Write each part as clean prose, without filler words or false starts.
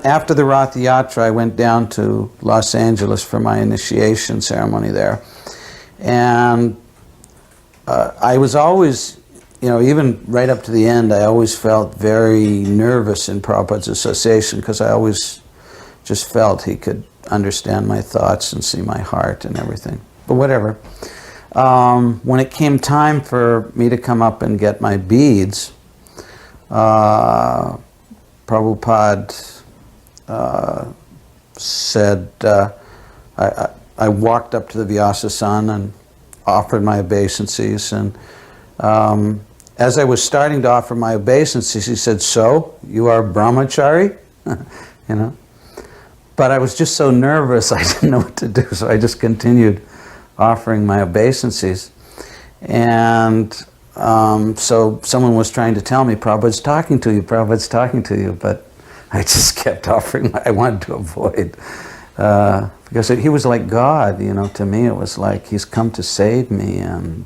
After the Rath Yatra, I went down to Los Angeles for my initiation ceremony there. And I was always, even right up to the end, I always felt very nervous in Prabhupada's association because I always just felt he could understand my thoughts and see my heart and everything. But whatever. When it came time for me to come up and get my beads, Prabhupada said, I walked up to the Vilasa son and offered my obeisances, and as I was starting to offer my obeisances, he said, "So, you are brahmachari?" But I was just so nervous, I didn't know what to do, so I just continued offering my obeisances. And so someone was trying to tell me, Prabhupada's talking to you, Prabhupada's talking to you, but I just kept offering. I wanted to avoid, because he was like God, to me it was like he's come to save me, and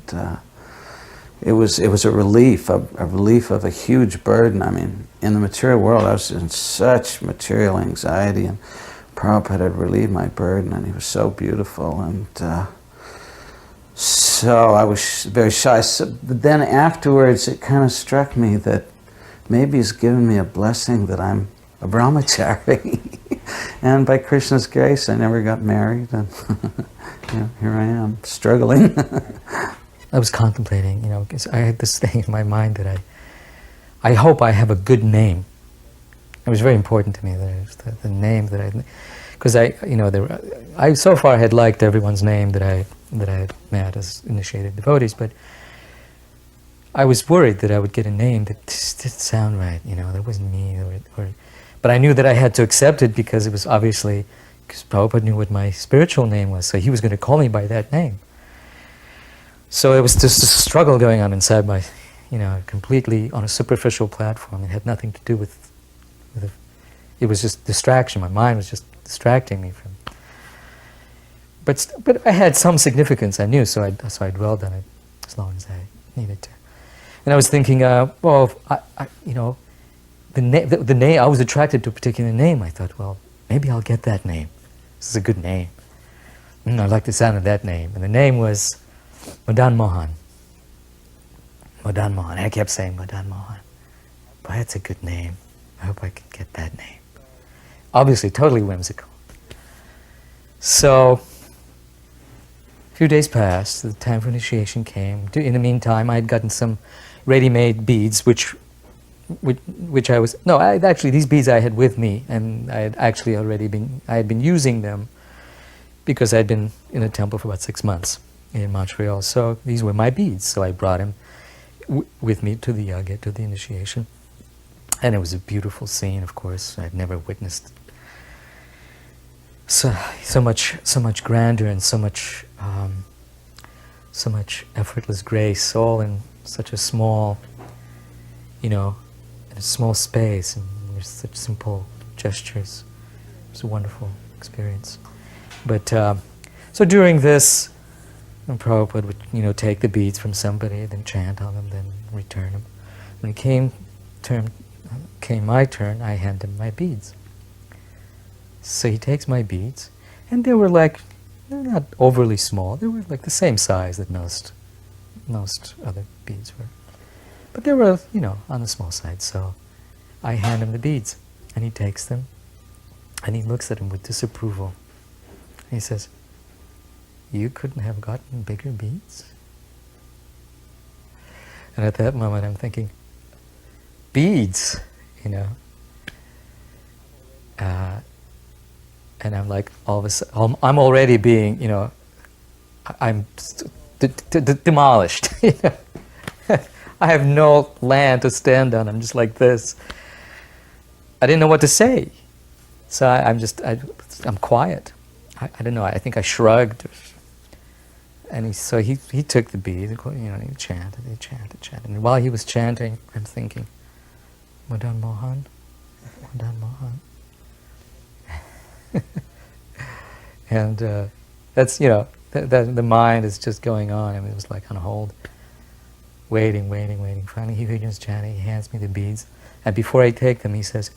it was a relief of a huge burden. I mean, in the material world, I was in such material anxiety, and Prabhupada had relieved my burden, and he was so beautiful, and so I was very shy. But then afterwards, it kind of struck me that maybe he's given me a blessing that I'm a brahmachari. And by Krishna's grace, I never got married, and here I am, struggling. I was contemplating, because I had this thing in my mind that I hope I have a good name. It was very important to me that the name that because I so far had liked everyone's name that I had met as initiated devotees, but I was worried that I would get a name that just didn't sound right, that wasn't me, but I knew that I had to accept it because it was obviously, because Prabhupada knew what my spiritual name was, so he was going to call me by that name. So it was just a struggle going on inside my, completely on a superficial platform. It had nothing to do with it was just distraction. My mind was just distracting me from. But I had some significance. I knew, so I dwelled on it as long as I needed to. And I was thinking, the name. I was attracted to a particular name. I thought, well, maybe I'll get that name. This is a good name. I like the sound of that name. And the name was Madan Mohan. Madan Mohan. I kept saying Madan Mohan. Boy, that's a good name. I hope I can get that name. Obviously, totally whimsical. So, a few days passed, the time for initiation came. In the meantime, I had gotten some ready-made beads, which I was... No, actually, these beads I had with me, and I had actually I had been using them because I had been in a temple for about 6 months in Montreal. So these were my beads. So I brought them with me to the yajna, to the initiation. And it was a beautiful scene, of course. I'd never witnessed so much grandeur and so much effortless grace, all in such a small, in a small space, and there's such simple gestures. It was a wonderful experience. But so during this, Prabhupada would take the beads from somebody, then chant on them, then return them. When it came my turn, I hand him my beads. So he takes my beads, and they're not overly small. They were like the same size that most other beads were. But they were, on the small side. So I hand him the beads, and he takes them, and he looks at them with disapproval. He says, "You couldn't have gotten bigger beads?" And at that moment I'm thinking, beads, and I'm like, all of a sudden, I'm already being, I'm demolished. I have no land to stand on. I'm just like this. I didn't know what to say, so I'm quiet. I don't know. I think I shrugged, and he took the bead. He chanted, and while he was chanting, I'm thinking, Madan Mohan, Madan Mohan. And that's, the mind is just going on. I mean, it was like on hold, waiting. Finally, he begins chanting. He hands me the beads, and before I take them, he says,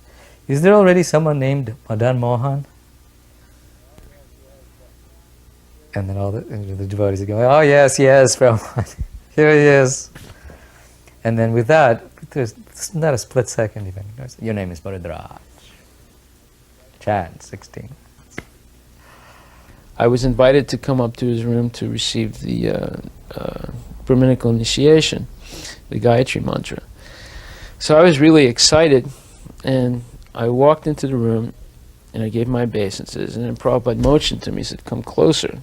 "Is there already someone named Madan Mohan?" And then all the devotees are going, "Oh yes, Prabhupada, here he is." And then with that, there's not a split second even. Your name is Baradraja. Chant 16. I was invited to come up to his room to receive the Brahminical initiation, the Gayatri mantra. So I was really excited, and I walked into the room, and I gave my obeisances, and then Prabhupada motioned to me, he said, "Come closer."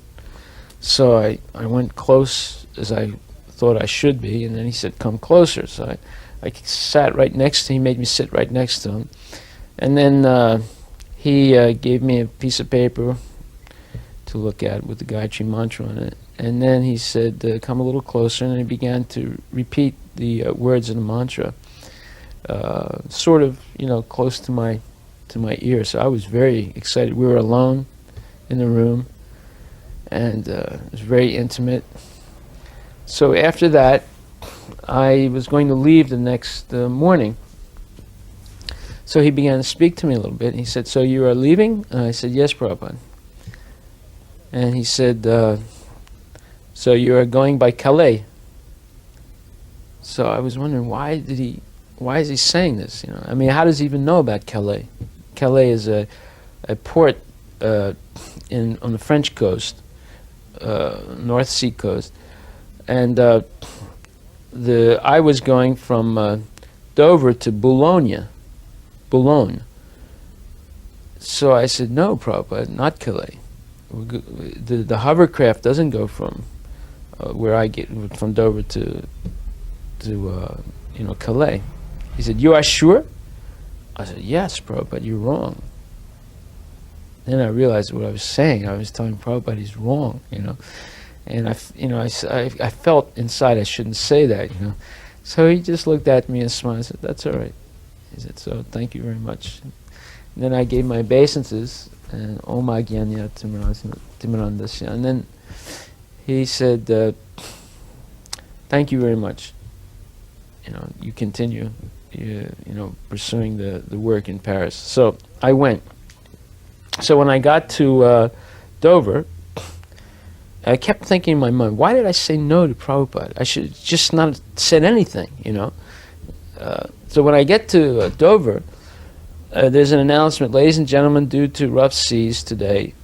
So I went close as I thought I should be, and then he said, "Come closer." So I sat right next to him, he made me sit right next to him. And then he gave me a piece of paper to look at with the Gayatri mantra on it. And then he said, "Come a little closer," and then he began to repeat the words of the mantra, sort of, close to my ear. So I was very excited. We were alone in the room, and it was very intimate. So after that, I was going to leave the next morning. So he began to speak to me a little bit. He said, "So you are leaving?" And I said, "Yes, Prabhupada." And he said, "So you are going by Calais?" So I was wondering, why is he saying this? I mean, how does he even know about Calais? Calais is a port on the French coast, North Sea coast, and I was going from Dover to Boulogne. So I said, "No, Prabhupada, not Calais. The hovercraft doesn't go from where I get from Dover to Calais." He said, "You are sure?" I said, "Yes, Prabhupada, you're wrong." Then I realized what I was saying. I was telling Prabhupada he's wrong, and I felt inside I shouldn't say that, So he just looked at me and smiled and said, "That's all right." He said, "So thank you very much." And then I gave my obeisances, and Om Ajnana Timirandasya. And then he said, "Thank you very much. You continue, pursuing the work in Paris." So I went. So when I got to Dover, I kept thinking in my mind, why did I say no to Prabhupada? I should just not said anything, So when I get to Dover, there's an announcement: "Ladies and gentlemen, due to rough seas today,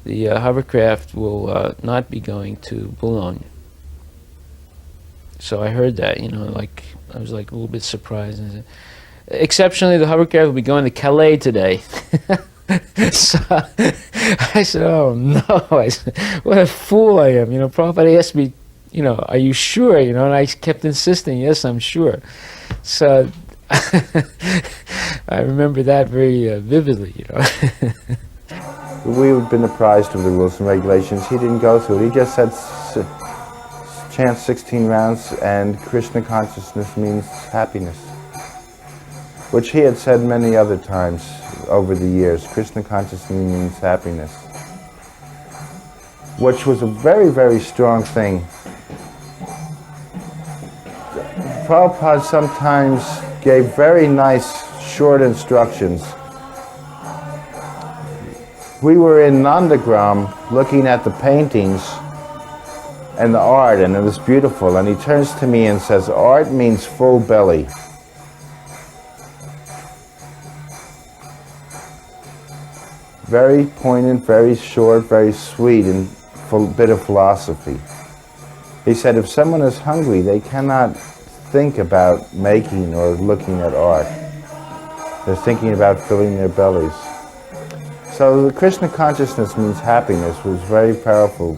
the hovercraft will not be going to Boulogne." So I heard that, I was like a little bit surprised. And I said, "Exceptionally, the hovercraft will be going to Calais today." So I said, "Oh no!" I said, "What a fool I am!" Prabhupada asked me, "Are you sure?" And I kept insisting, "Yes, I'm sure." So I remember that very vividly, We had been apprised of the rules and regulations. He didn't go through it. He just said, chant 16 rounds, and Krishna consciousness means happiness, which he had said many other times over the years. Krishna consciousness means happiness, which was a very, very strong thing. Prabhupada sometimes gave very nice, short instructions. We were in Nandagram looking at the paintings and the art, and it was beautiful. And he turns to me and says, "Art means full belly." Very poignant, very short, very sweet, and full bit of philosophy. He said, if someone is hungry, they cannot think about making or looking at art. They're thinking about filling their bellies. So the Krishna consciousness means happiness was very powerful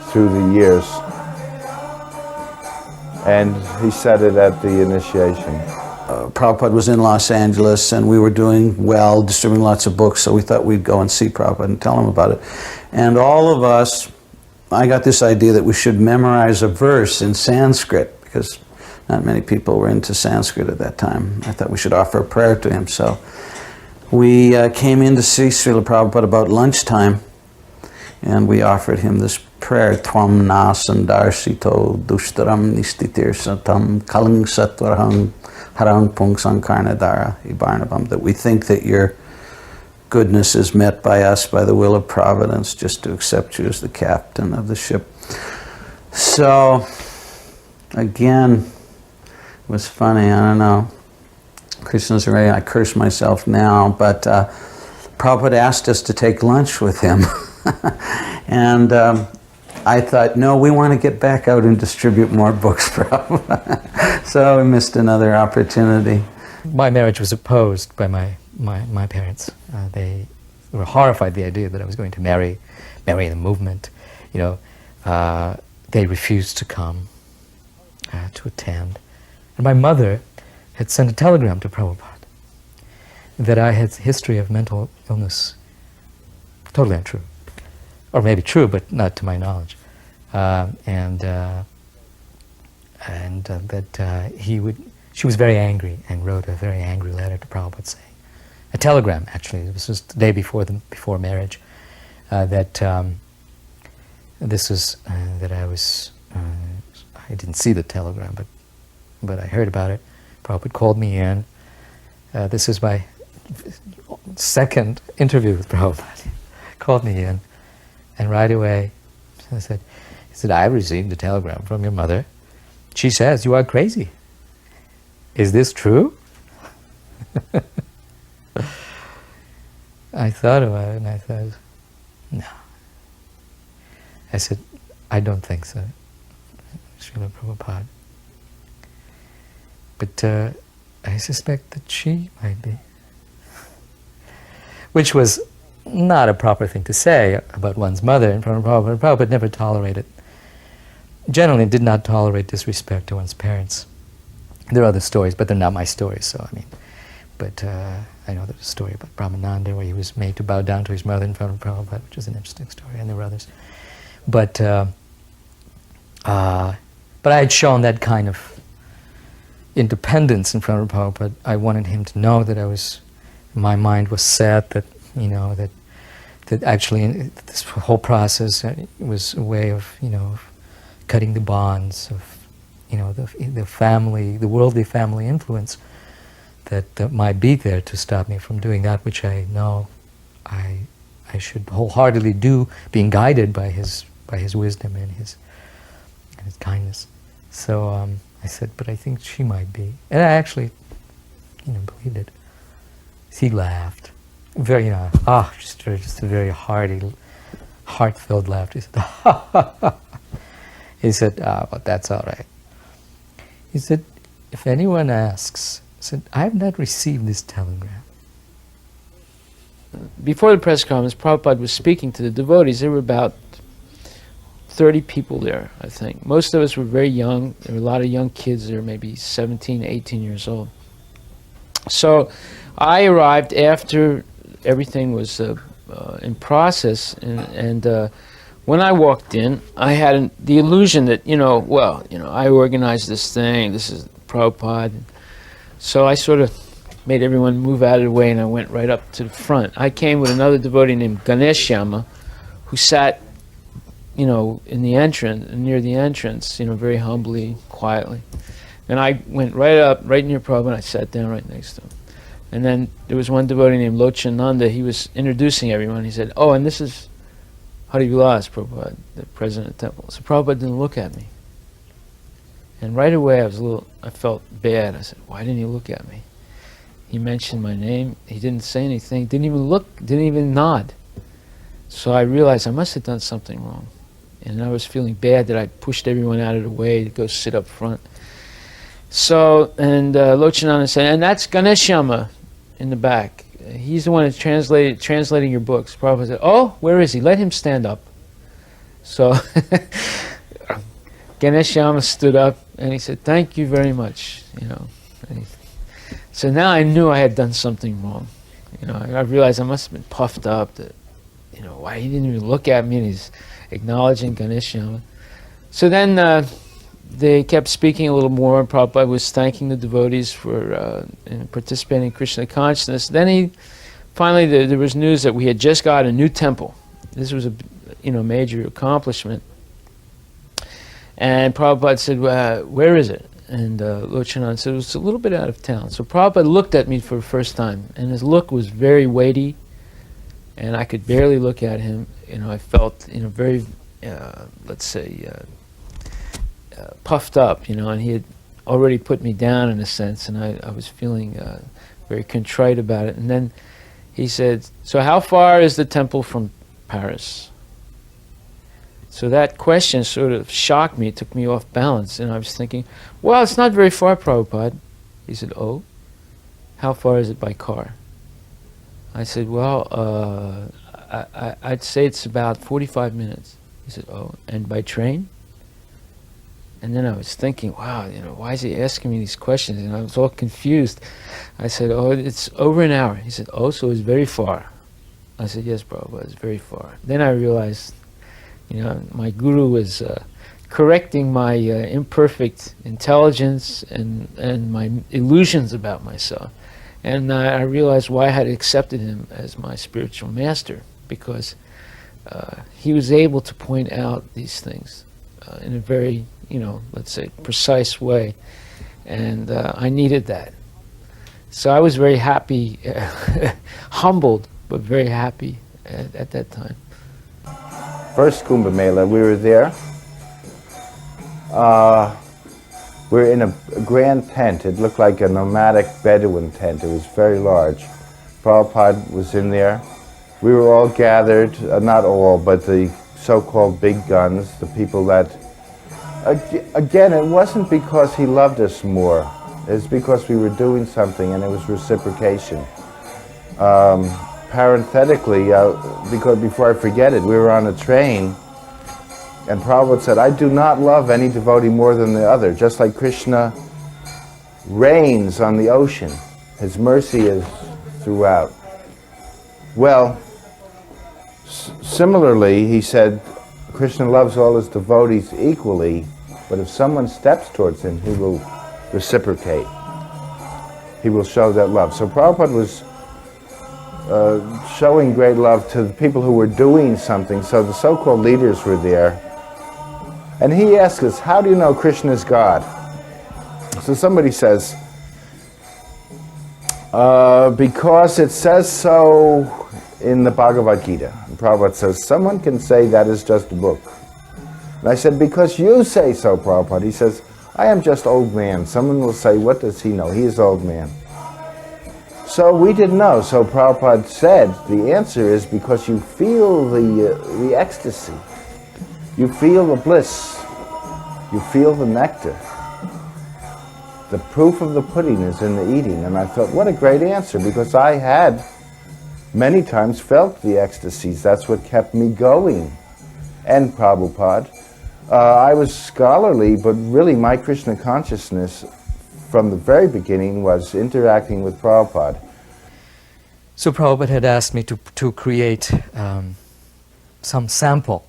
through the years. And he said it at the initiation. Prabhupada was in Los Angeles, and we were doing well, distributing lots of books, so we thought we'd go and see Prabhupada and tell him about it. And all of us, I got this idea that we should memorize a verse in Sanskrit, because not many people were into Sanskrit at that time. I thought we should offer a prayer to him. So we came in to see Srila Prabhupada about lunchtime, And we offered him this prayer, Tvam nasandarsito dushtaram nistitir satam kaling satvaraham harang pung sankarnadara ibarnabam, that we think that your goodness is met by us by the will of providence, just to accept you as the captain of the ship. So, again, it was funny, I don't know. Krishna's right, I curse myself now, but Prabhupada asked us to take lunch with him. And I thought, no, we want to get back out and distribute more books, Prabhupada. So we missed another opportunity. My marriage was opposed by my parents. They were horrified at the idea that I was going to marry the movement. You know, they refused to come to attend. And my mother had sent a telegram to Prabhupada that I had a history of mental illness. Totally untrue. Or maybe true, but not to my knowledge. And that she was very angry and wrote a very angry letter to Prabhupada saying, a telegram actually, this was the day before marriage, that this was, that I didn't see the telegram, but I heard about it. Prabhupada called me in. This is my second interview with Prabhupada. Called me in, and right away he said, I received a telegram from your mother. She says you are crazy. Is this true? I thought about it and I thought, no. I said, I don't think so, Srila Prabhupada. But I suspect that she might be. Which was not a proper thing to say about one's mother in front of Prabhupada. Prabhupada never tolerated, generally did not tolerate disrespect to one's parents. There are other stories, but they're not my stories, so I mean, but I know there's a story about Brahmananda where he was made to bow down to his mother in front of Prabhupada, which is an interesting story, and there were others. But I had shown that kind of independence in front of Prabhupada. I wanted him to know that my mind was set, that, you know, that actually this whole process was a way of, you know, cutting the bonds of, you know, the family, the worldly family influence that might be there to stop me from doing that which I know I should wholeheartedly do, being guided by his wisdom and his kindness. So I said, but I think she might be, and I actually, you know, believed it. He laughed, very, you know, just a very hearty, heart-filled laugh. He said, ha ha ha. He said, well, that's all right. He said, if anyone asks, I said, I have not received this telegram. Before the press conference, Prabhupada was speaking to the devotees. There were about 30 people there, I think. Most of us were very young. There were a lot of young kids there, maybe 17, 18 years old. So I arrived after everything was in process, and when I walked in, I had the illusion that, I organized this thing, this is Prabhupada. So I sort of made everyone move out of the way, and I went right up to the front. I came with another devotee named Ganeshama, who sat, in the entrance, near the entrance, very humbly, quietly. And I went right up, right near Prabhupada, and I sat down right next to him. And then there was one devotee named Lochananda. He was introducing everyone. He said, and this is Hari Vilasa, Prabhupada, the president of the temple. So Prabhupada didn't look at me. And right away I felt bad. I said, why didn't he look at me? He mentioned my name. He didn't say anything. Didn't even look, didn't even nod. So I realized I must have done something wrong. And I was feeling bad that I pushed everyone out of the way to go sit up front. So, and Lochananda said, and that's Ganeshama in the back. He's the one that's translating your books. Prabhupada said, where is he? Let him stand up. So Ganeshama stood up and he said, thank you very much. So now I knew I had done something wrong. I realized I must have been puffed up that, why he didn't even look at me, and he's acknowledging Ganeshama. So then they kept speaking a little more, and Prabhupada was thanking the devotees for participating in Krishna consciousness. Then finally there was news that we had just got a new temple. This was major accomplishment. And Prabhupada said, where is it? And Lochanand said, it was a little bit out of town. So Prabhupada looked at me for the first time, and his look was very weighty, and I could barely look at him. I felt, very, let's say, puffed up, and he had already put me down in a sense, and I was feeling very contrite about it. And then he said, so how far is the temple from Paris? So that question sort of shocked me, took me off balance, and I was thinking, well, it's not very far, Prabhupada. He said, oh, how far is it by car? I said, well, I'd say it's about 45 minutes. He said, oh, and by train? And then I was thinking, wow, why is he asking me these questions? And I was all confused. I said, oh, it's over an hour. He said, oh, so it's very far. I said, yes, Prabhupada, it's very far. Then I realized, my guru was correcting my imperfect intelligence and my illusions about myself. And I realized why I had accepted him as my spiritual master, because he was able to point out these things in a very, let's say, precise way. And I needed that. So I was very happy, humbled, but very happy at that time. First Kumbh Mela, we were there. We were in a grand tent. It looked like a nomadic Bedouin tent. It was very large. Prabhupada was in there. We were all gathered, not all, but the so-called big guns, the people that... Again, it wasn't because he loved us more. It's because we were doing something and it was reciprocation. Parenthetically, because before I forget it, we were on a train and Prabhupada said, I do not love any devotee more than the other, just like Krishna reigns on the ocean. His mercy is throughout. Well, similarly, he said, Krishna loves all his devotees equally, but if someone steps towards him, he will reciprocate. He will show that love. So Prabhupada was showing great love to the people who were doing something. So the so-called leaders were there. And he asked us, how do you know Krishna is God? So somebody says, because it says so in the Bhagavad Gita. And Prabhupada says, someone can say that is just a book. And I said, because you say so, Prabhupada. He says, I am just old man. Someone will say, what does he know? He is old man. So we didn't know. So Prabhupada said, the answer is because you feel the ecstasy. You feel the bliss. You feel the nectar. The proof of the pudding is in the eating. And I thought, what a great answer, because I had many times felt the ecstasies. That's what kept me going. And Prabhupada. I was scholarly, but really my Krishna consciousness from the very beginning was interacting with Prabhupada. So Prabhupada had asked me to create some sample.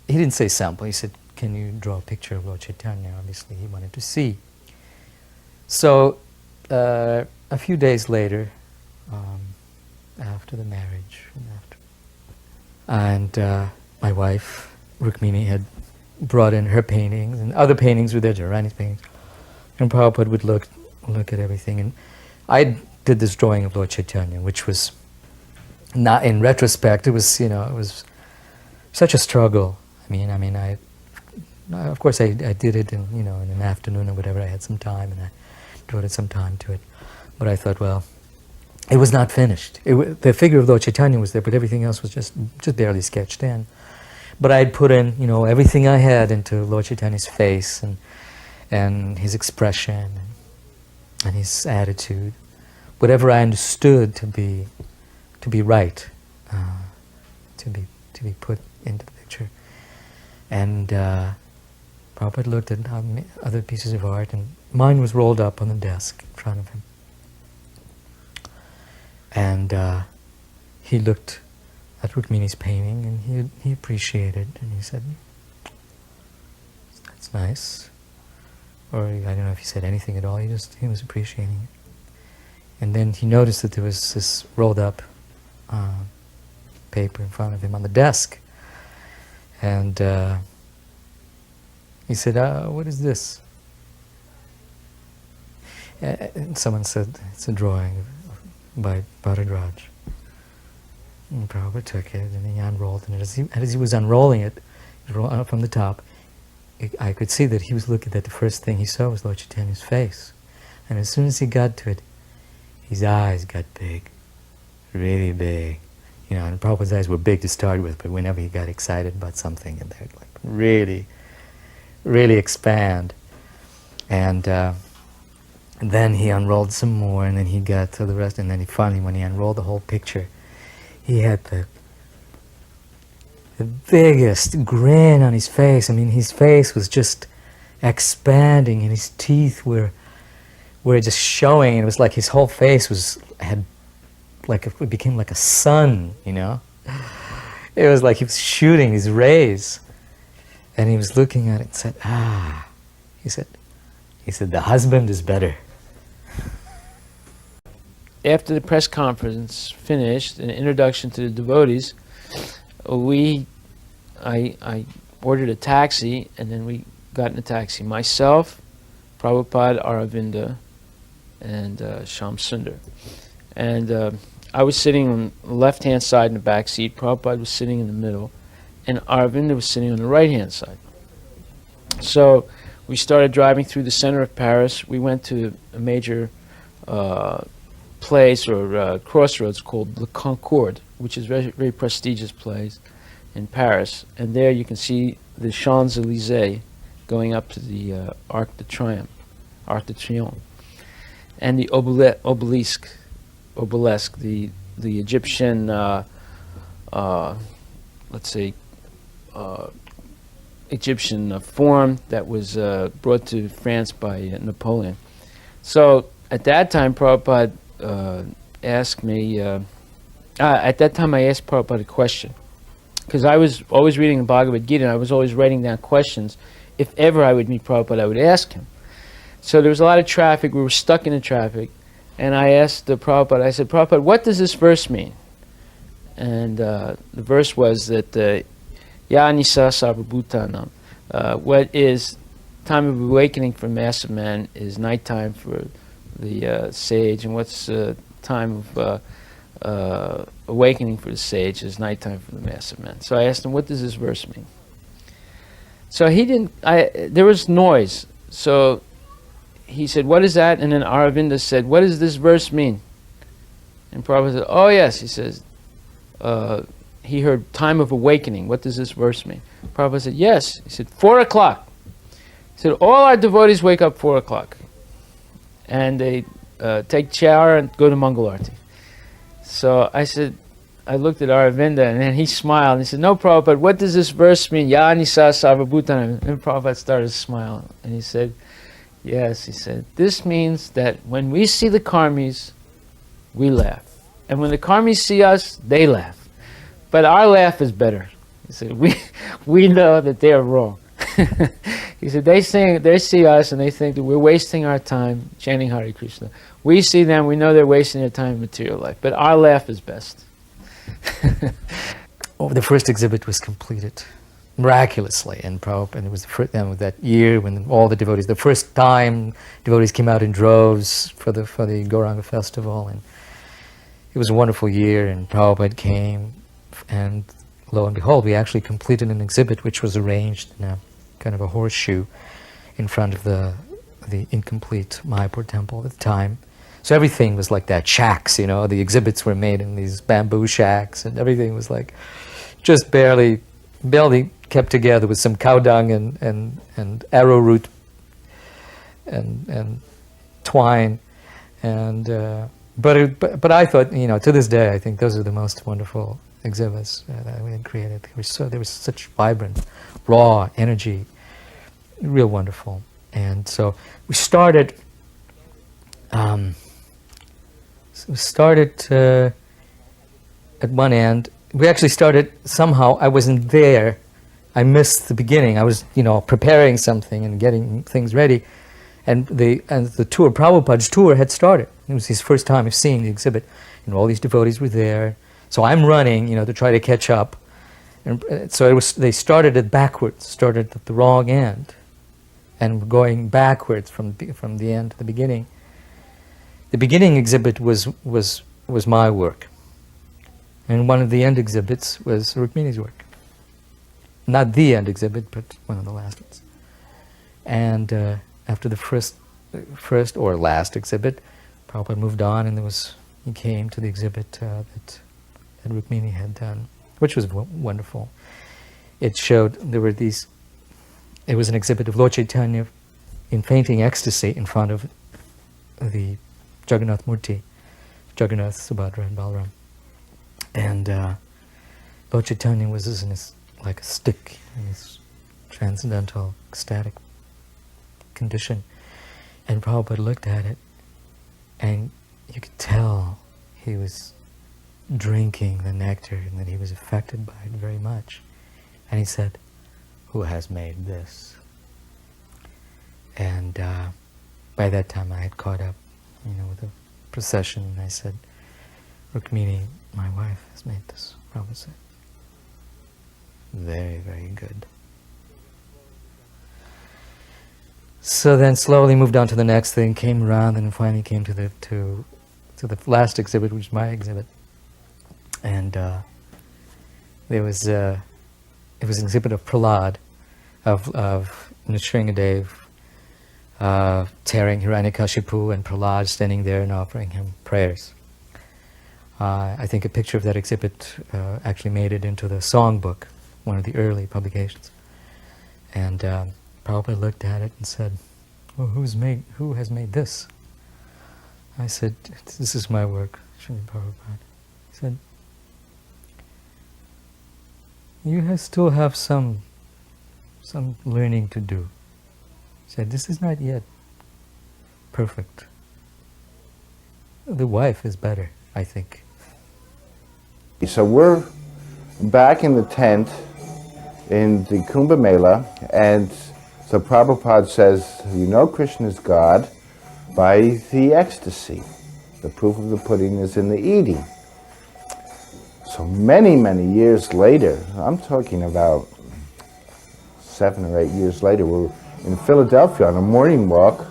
He didn't say sample, he said, can you draw a picture of Lord Chaitanya? Obviously he wanted to see. So a few days later, after the marriage, and my wife, Rukmini, had brought in her paintings, and other paintings were there, Jarani's paintings. And Prabhupada would look at everything. And I did this drawing of Lord Chaitanya, which was not, in retrospect, it was such a struggle. I of course I did it in an afternoon or whatever. I had some time and I devoted some time to it. But I thought, well, it was not finished. The figure of Lord Chaitanya was there, but everything else was just barely sketched in. But I'd put in, everything I had into Lord Chaitanya's face and his expression and his attitude, whatever I understood to be right, to be put into the picture. And Prabhupada looked at other pieces of art, and mine was rolled up on the desk in front of him. And he looked at Rukmini's painting, and he appreciated, and he said, "That's nice." Or I don't know if he said anything at all. He was appreciating it. And then he noticed that there was this rolled up paper in front of him on the desk. And he said, what is this? And someone said, it's a drawing by Baradraja. And Prabhupada took it and he unrolled it. And as he was unrolling it from the top, I could see that he was looking at the first thing he saw was Lord Chaitanya's face. And as soon as he got to it, his eyes got big, really big. You know, and Prabhupada's eyes were big to start with, but whenever he got excited about something, and they'd like really, really expand. And then he unrolled some more, and then he got to the rest, and then he finally, when he unrolled the whole picture, he had the biggest grin on his face. I mean, his face was just expanding, and his teeth were just showing. It was like his whole face it became like a sun, you know. It was like he was shooting his rays, and he was looking at it and said, he said, the husband is better. After the press conference finished, an introduction to the devotees, I ordered a taxi, and then we got in a taxi. Myself, Prabhupada, Aravinda, and Shyam Sundar. And I was sitting on the left-hand side in the back seat, Prabhupada was sitting in the middle, and Aravinda was sitting on the right-hand side. So we started driving through the center of Paris. We went to a major place or crossroads called Le Concorde, which is a very, very prestigious place in Paris. And there you can see the Champs-Élysées going up to the Arc de Triomphe, and the obelisk, the Egyptian, let's say, Egyptian form that was brought to France by Napoleon. So at that time, Prabhupada asked me, at that time I asked Prabhupada a question, because I was always reading the Bhagavad Gita, and I was always writing down questions. If ever I would meet Prabhupada, I would ask him. So there was a lot of traffic, we were stuck in the traffic, and I asked Prabhupada, I said, Prabhupada, what does this verse mean? And the verse was that, Ya Nisa Sarvabhutanam, what is time of awakening for mass of man is nighttime for the sage, and what's time of awakening for the sage is nighttime for the mass of men. So I asked him, what does this verse mean? So he didn't, there was noise. So he said, what is that? And then Aravinda said, what does this verse mean? And Prabhupada said, oh yes, he says, he heard time of awakening. What does this verse mean? Prabhupada said, yes. He said, 4 o'clock. He said, all our devotees wake up 4 o'clock. And they take shower and go to Mangal Arati. So I said, I looked at Aravinda, and then he smiled, and he said, no, Prabhupada, what does this verse mean? Ya Nisa Sarvabhutanam. And Prabhupada started to smile, and he said, yes, he said, this means that when we see the karmis, we laugh. And when the karmis see us, they laugh. But our laugh is better. He said, we know that they are wrong. He said, they see us and they think that we're wasting our time chanting Hare Krishna. We see them, we know they're wasting their time in material life. But our laugh is best. The first exhibit was completed miraculously, and it was that year when all the devotees, the first time devotees came out in droves for the Gauranga festival, and it was a wonderful year, and Prabhupada came, and lo and behold, we actually completed an exhibit which was arranged in a kind of a horseshoe in front of the incomplete Mayapur temple at the time. So everything was like that, shacks, you know, the exhibits were made in these bamboo shacks, and everything was like just barely kept together with some cow dung and arrowroot and twine, and but I thought, you know, to this day I think those are the most wonderful exhibits that we had created. There was such vibrant, raw energy, real wonderful. And so we started. At one end. We actually started somehow. I wasn't there. I missed the beginning. I was, you know, preparing something and getting things ready, and the tour, Prabhupada's tour, had started. It was his first time of seeing the exhibit, and all these devotees were there. So I'm running, you know, to try to catch up, And so they started it backwards, started at the wrong end, and were going backwards from the end to the beginning. The beginning exhibit was my work, and one of the end exhibits was Rukmini's work. Not the end exhibit, but one of the last ones. And after the first or last exhibit, Prabhupada moved on, and he came to the exhibit that Rukmini had done, which was wonderful. It showed it was an exhibit of Lord Chaitanya in fainting ecstasy in front of the Jagannath Murti, Jagannath, Subhadra, and Balaram. And Lord Chaitanya was like a stick in this transcendental, ecstatic condition. And Prabhupada looked at it, and you could tell he was drinking the nectar and that he was affected by it very much. And he said, "Who has made this?" And by that time I had caught up, with the procession, and I said, "Rukmini, my wife, has made this." Prabhupada said, "Very, very good." So then slowly moved on to the next thing, came around, and finally came to the last exhibit, which is my exhibit. And it was an exhibit of Prahlad, of Nrsingadev tearing Hiranyakashipu, and Prahlad standing there and offering him prayers. I think a picture of that exhibit actually made it into the songbook, one of the early publications. And Prabhupada looked at it and said, "Well, who has made this?" I said, "This is my work, Srila Prabhupada." He said, "You still have some learning to do." He said, "This is not yet perfect. The wife is better, I think." So we're back in the tent in the Kumbh Mela, and so Prabhupada says, "You know Krishna is God by the ecstasy. The proof of the pudding is in the eating." So many, many years later, I'm talking about 7 or 8 years later, we're in Philadelphia on a morning walk.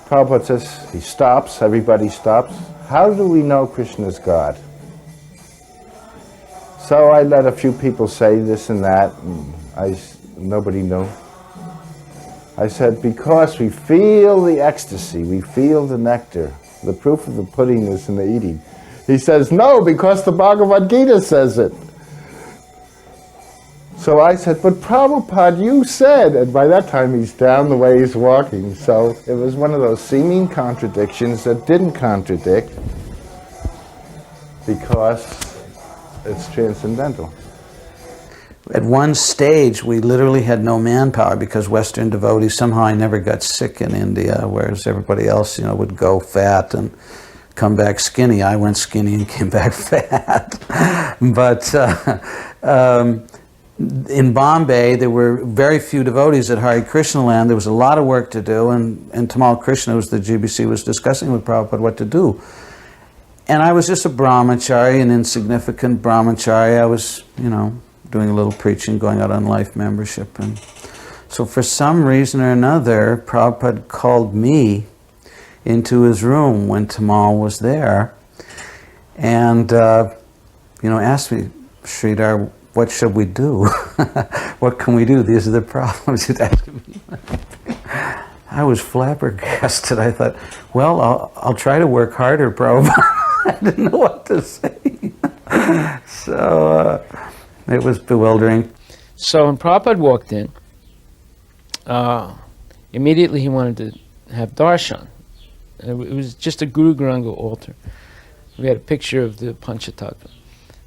Prabhupada says, he stops, everybody stops. "How do we know Krishna is God?" So I let a few people say this and that, and nobody knew. I said, "Because we feel the ecstasy, we feel the nectar. The proof of the pudding is in the eating." He says, "No, because the Bhagavad Gita says it." So I said, "But Prabhupada, you said," and by that time he's down the way he's walking. So it was one of those seeming contradictions that didn't contradict, because it's transcendental. At one stage, we literally had no manpower because Western devotees, somehow I never got sick in India, whereas everybody else, would go fat and come back skinny. I went skinny and came back fat. But in Bombay, there were very few devotees at Hare Krishna land. There was a lot of work to do, and Tamal Krishna, who was the GBC, was discussing with Prabhupada what to do. And I was just a brahmachari, an insignificant brahmachari. I was, doing a little preaching, going out on life membership. And so for some reason or another, Prabhupada called me into his room when Tamal was there, and asked me, "Sridhar, what should we do? What can we do? These are the problems." I was flabbergasted. I thought, well, I'll try to work harder, Prabhupada. I didn't know what to say. So it was bewildering. So when Prabhupada walked in, immediately he wanted to have darshan. It was just a Guru Garanga altar. We had a picture of the Panchatattva.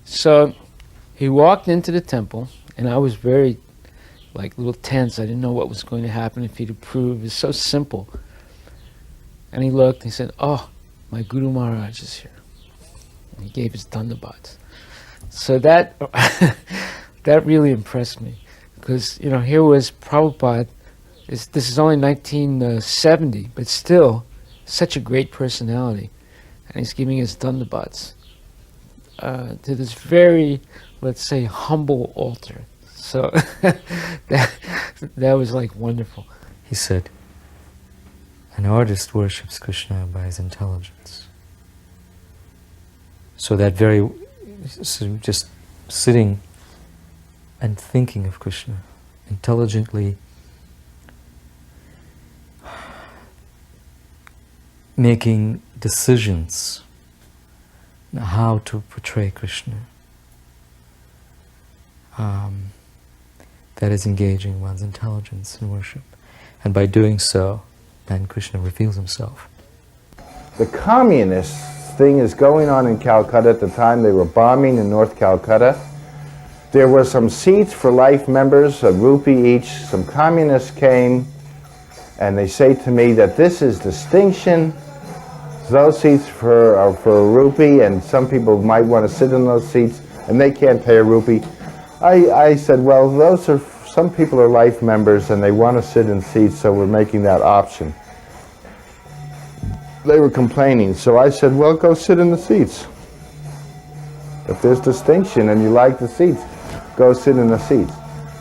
So he walked into the temple, and I was very, a little tense. I didn't know what was going to happen, if he'd approve. It was so simple. And he looked, and he said, "Oh, my Guru Maharaj is here." And he gave his Dandabats. So that that really impressed me, because here was Prabhupada. This is only 1970, but still such a great personality, and he's giving his Dandabats. to this very, let's say, humble altar. So that was like wonderful. He said, an artist worships Krishna by his intelligence. So that so just sitting and thinking of Krishna intelligently, making decisions on how to portray Krishna, that is engaging one's intelligence in worship. And by doing so, then Krishna reveals himself. The communist thing is going on in Calcutta at the time. They were bombing in North Calcutta. There were some seats for life members, a rupee each. Some communists came and they say to me that this is distinction. Those seats are for a rupee, and some people might want to sit in those seats and they can't pay a rupee. I said, well, some people are life members and they want to sit in seats, so we're making that option. They were complaining, so I said, well, go sit in the seats. If there's distinction and you like the seats, go sit in the seats.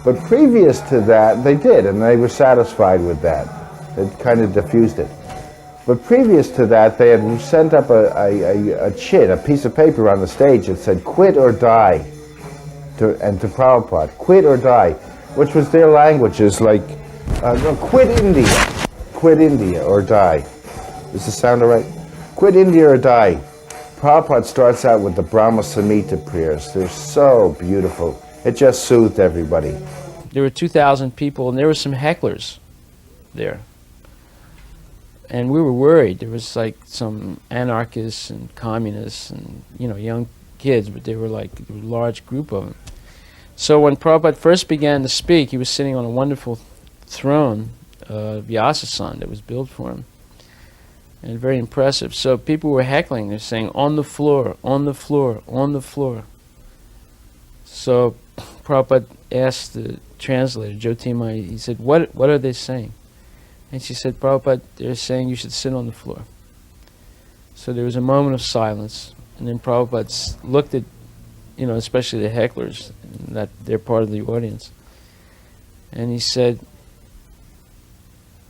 But previous to that, they did, and they were satisfied with that. It kind of diffused it. But previous to that, they had sent up a chit, a piece of paper on the stage that said, quit or die, to Prabhupada, quit or die, which was their languages, like, no, quit India or die. Does this sound all right? Quit India or die. Prabhupada starts out with the Brahma Samhita prayers. They're so beautiful. It just soothed everybody. There were 2,000 people, and there were some hecklers there. And we were worried. There was like some anarchists and communists and, young kids, but they were like a large group of them. So when Prabhupada first began to speak, he was sitting on a wonderful throne, Vilasa that was built for him. And very impressive. So people were heckling. They're saying, on the floor, on the floor, on the floor. So Prabhupada asked the translator, Jyotimai, he said, what are they saying? And she said, Prabhupada, they're saying you should sit on the floor. So there was a moment of silence. And then Prabhupada looked at, especially the hecklers, that they're part of the audience. And he said,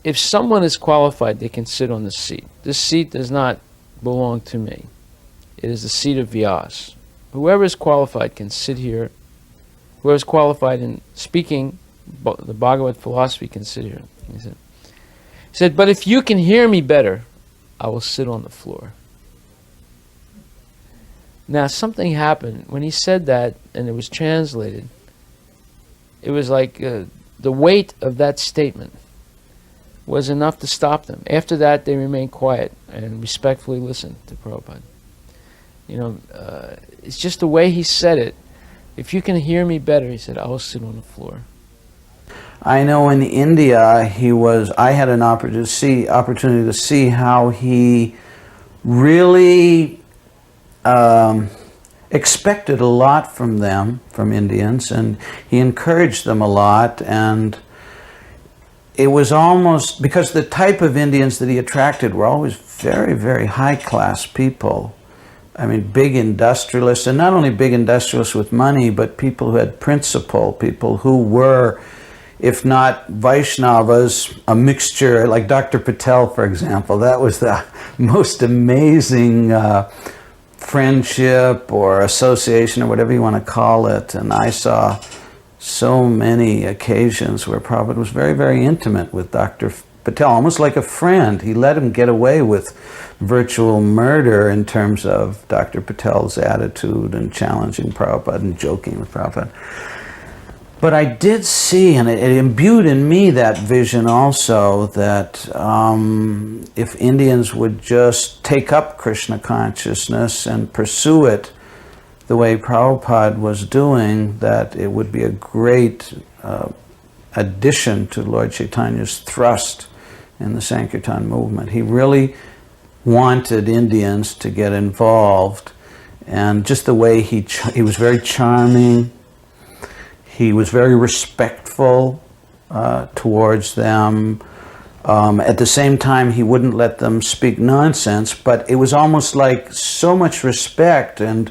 if someone is qualified, they can sit on this seat. This seat does not belong to me. It is the seat of Vyas. Whoever is qualified can sit here. Whoever is qualified in speaking the Bhagavad philosophy can sit here. He said, but if you can hear me better, I will sit on the floor. Now something happened. When he said that, and it was translated, it was like the weight of that statement was enough to stop them. After that, they remained quiet and respectfully listened to Prabhupada. It's just the way he said it. If you can hear me better, he said, I will sit on the floor. I know in India, I had an opportunity to see how he really expected a lot from them, from Indians, and he encouraged them a lot, and it was almost, because the type of Indians that he attracted were always very, very high-class people. I mean, big industrialists, and not only big industrialists with money, but people who had principle, people who were, if not Vaishnavas, a mixture, like Dr. Patel, for example. That was the most amazing friendship or association or whatever you want to call it. And I saw so many occasions where Prabhupada was very, very intimate with Dr. Patel, almost like a friend. He let him get away with virtual murder in terms of Dr. Patel's attitude and challenging Prabhupada and joking with Prabhupada. But I did see, and it imbued in me that vision also, that if Indians would just take up Krishna consciousness and pursue it the way Prabhupada was doing, that it would be a great addition to Lord Chaitanya's thrust in the Sankirtan movement. He really wanted Indians to get involved, and just the way he was very charming, he was very respectful towards them. At the same time, he wouldn't let them speak nonsense, but it was almost like so much respect and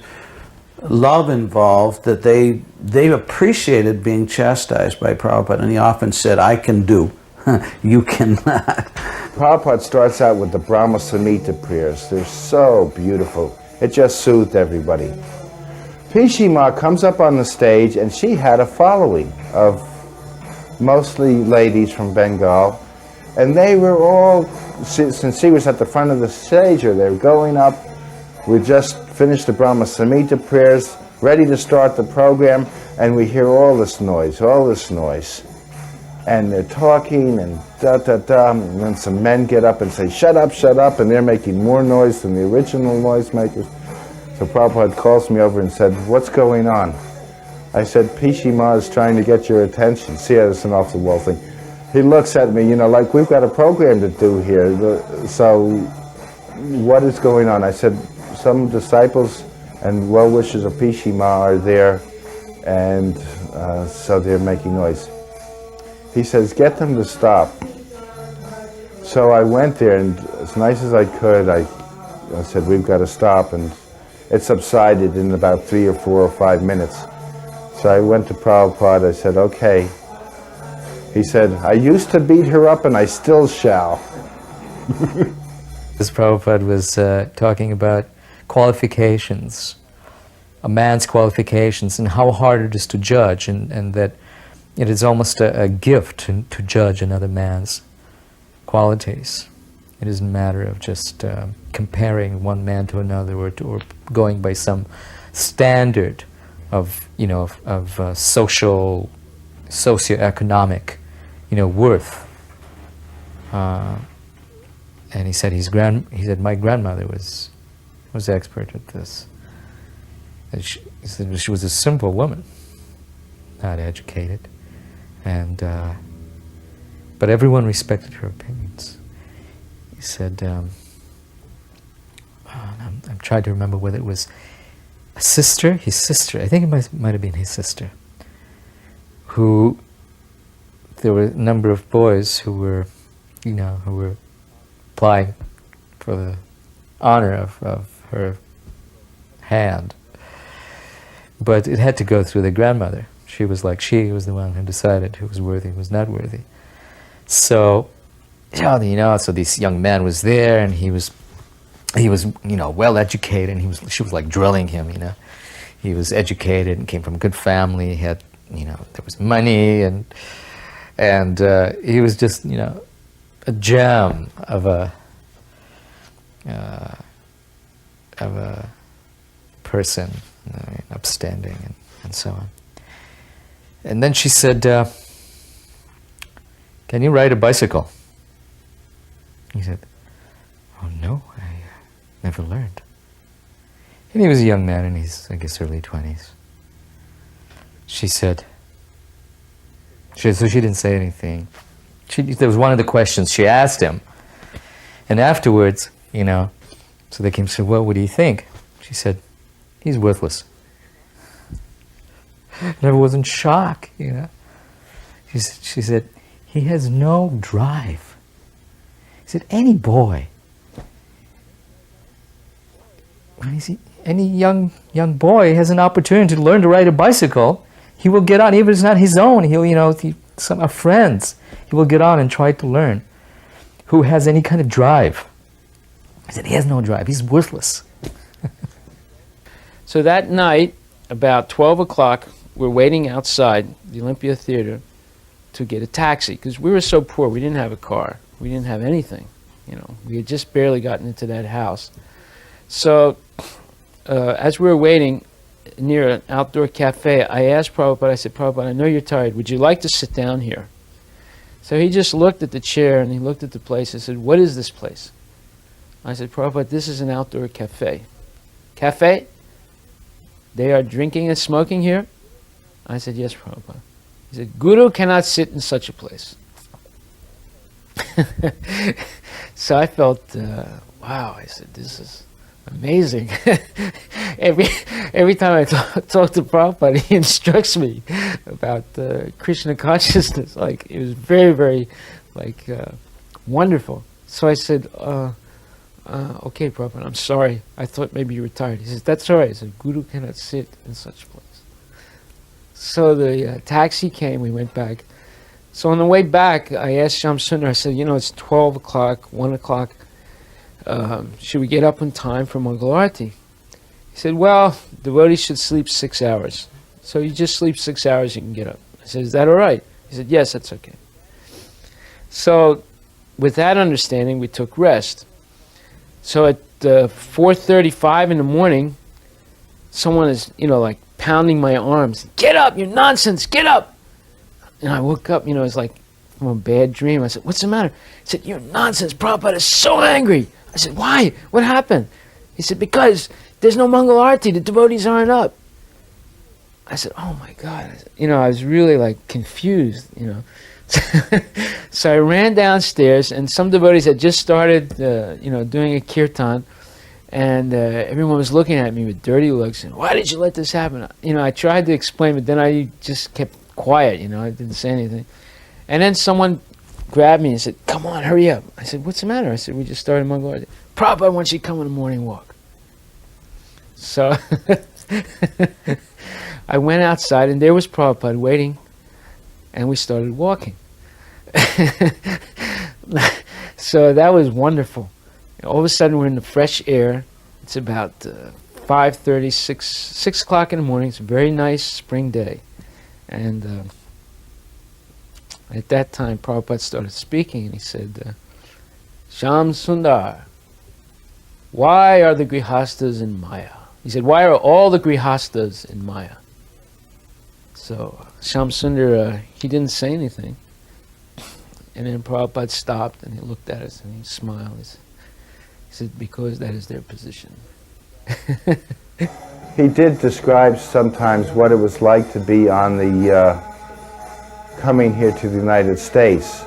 love involved that they appreciated being chastised by Prabhupada, and he often said, "I can do, you cannot." Prabhupada starts out with the Brahma Samhita prayers. They're so beautiful. It just soothed everybody. Pishima comes up on the stage, and she had a following of mostly ladies from Bengal, and they were all, since she was at the front of the stage, or they were going up, we just finished the Brahma Samhita prayers, ready to start the program, and we hear all this noise. And they're talking and da-da-da, and then some men get up and say, shut up, and they're making more noise than the original noisemakers. So Prabhupada calls me over and said, what's going on? I said, Pishima is trying to get your attention. See, it's an off-the-wall thing. He looks at me, like we've got a program to do here. So what is going on? I said, some disciples and well-wishers of Pishima are there, and so they're making noise. He says, get them to stop. So I went there, and as nice as I could, I said, we've got to stop, and it subsided in about 3 or 4 or 5 minutes. So I went to Prabhupada, I said, okay. He said, I used to beat her up and I still shall. This Prabhupada was talking about qualifications, a man's qualifications, and how hard it is to judge, and that it is almost a gift to judge another man's qualities. It isn't a matter of just comparing one man to another, or going by some standard of socioeconomic worth. And he said my grandmother was expert at this. And he said she was a simple woman, not educated, and but everyone respected her opinions. He said, I'm trying to remember whether it was his sister, I think it might have been his sister, who, there were a number of boys who were applying for the honor of her hand, but it had to go through the grandmother. She was the one who decided who was worthy, who was not worthy. So, so this young man was there, and he was well educated, and she was like drilling him, He was educated and came from a good family. He had, there was money, and he was just, a gem of a person, upstanding, and so on. And then she said, can you ride a bicycle? He said, oh no, I never learned. And he was a young man in his, I guess, early 20s. She said, so she didn't say anything. There was one of the questions she asked him. And afterwards, so they came and said, well, what do you think? She said, he's worthless. And everyone was in shock, She said, he has no drive. He said, any boy, any young boy has an opportunity to learn to ride a bicycle, he will get on, even if it's not his own, some friends, he will get on and try to learn. Who has any kind of drive? He said, he has no drive, he's worthless. So that night, about 12 o'clock, we're waiting outside the Olympia Theater to get a taxi, because we were so poor, we didn't have a car, we didn't have anything, we had just barely gotten into that house. So as we were waiting near an outdoor cafe, I asked Prabhupada, I said, Prabhupada, I know you're tired, would you like to sit down here? So he just looked at the chair, and he looked at the place, and said, what is this place? I said, Prabhupada, this is an outdoor cafe. Cafe? They are drinking and smoking here? I said, yes, Prabhupada. He said, Guru cannot sit in such a place. So I felt, wow, I said, this is amazing. Every time I talk to Prabhupada, he instructs me about Krishna consciousness. It was very, very, wonderful. So I said, Okay, Prabhupada, I'm sorry. I thought maybe you were tired. He says, that's all right. He said, Guru cannot sit in such a place. So the taxi came, we went back. So on the way back, I asked Sham Sundar, I said, it's 12 o'clock, 1 o'clock. Should we get up in time for Mangal Arati? He said, well, devotees should sleep 6 hours. So you just sleep 6 hours, you can get up. I said, is that all right? He said, yes, that's okay. So with that understanding, we took rest. So at 4:35 in the morning, someone is, like pounding my arms. Get up, you nonsense, get up! And I woke up, it's like from a bad dream. I said, what's the matter? He said, you're nonsense, Prabhupada is so angry. I said, why? What happened? He said, because there's no Mangal Arati, the devotees aren't up. I said, oh my God. I was really like confused, So I ran downstairs, and some devotees had just started, doing a kirtan, and everyone was looking at me with dirty looks, and why did you let this happen? I tried to explain, but then I just kept quiet, I didn't say anything. And then someone grabbed me and said, come on, hurry up. I said, what's the matter? I said, we just started Mangal Arati. Prabhupada wants you to come on a morning walk. So I went outside, and there was Prabhupada waiting, and we started walking. So that was wonderful. All of a sudden, we're in the fresh air. It's about 5:30, 6 o'clock in the morning. It's a very nice spring day. And at that time, Prabhupada started speaking, and he said, Sham Sundar, why are the grihastas in Maya? He said, why are all the grihastas in Maya? So Sham Sundar, he didn't say anything. And then Prabhupada stopped, and he looked at us, and he smiled. He said, because that is their position. He did describe sometimes what it was like to be on the coming here to the United States,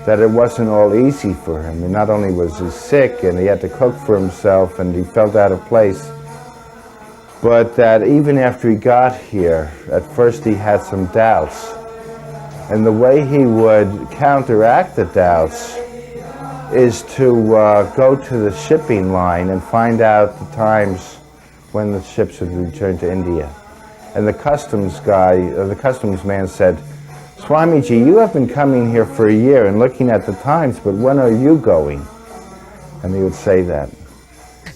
that it wasn't all easy for him. And not only was he sick and he had to cook for himself and he felt out of place, but that even after he got here, at first he had some doubts. And the way he would counteract the doubts is to go to the shipping line and find out the times when the ships would return to India. And the customs guy, the customs man said, Swamiji, you have been coming here for a year and looking at the times, but when are you going? And he would say that.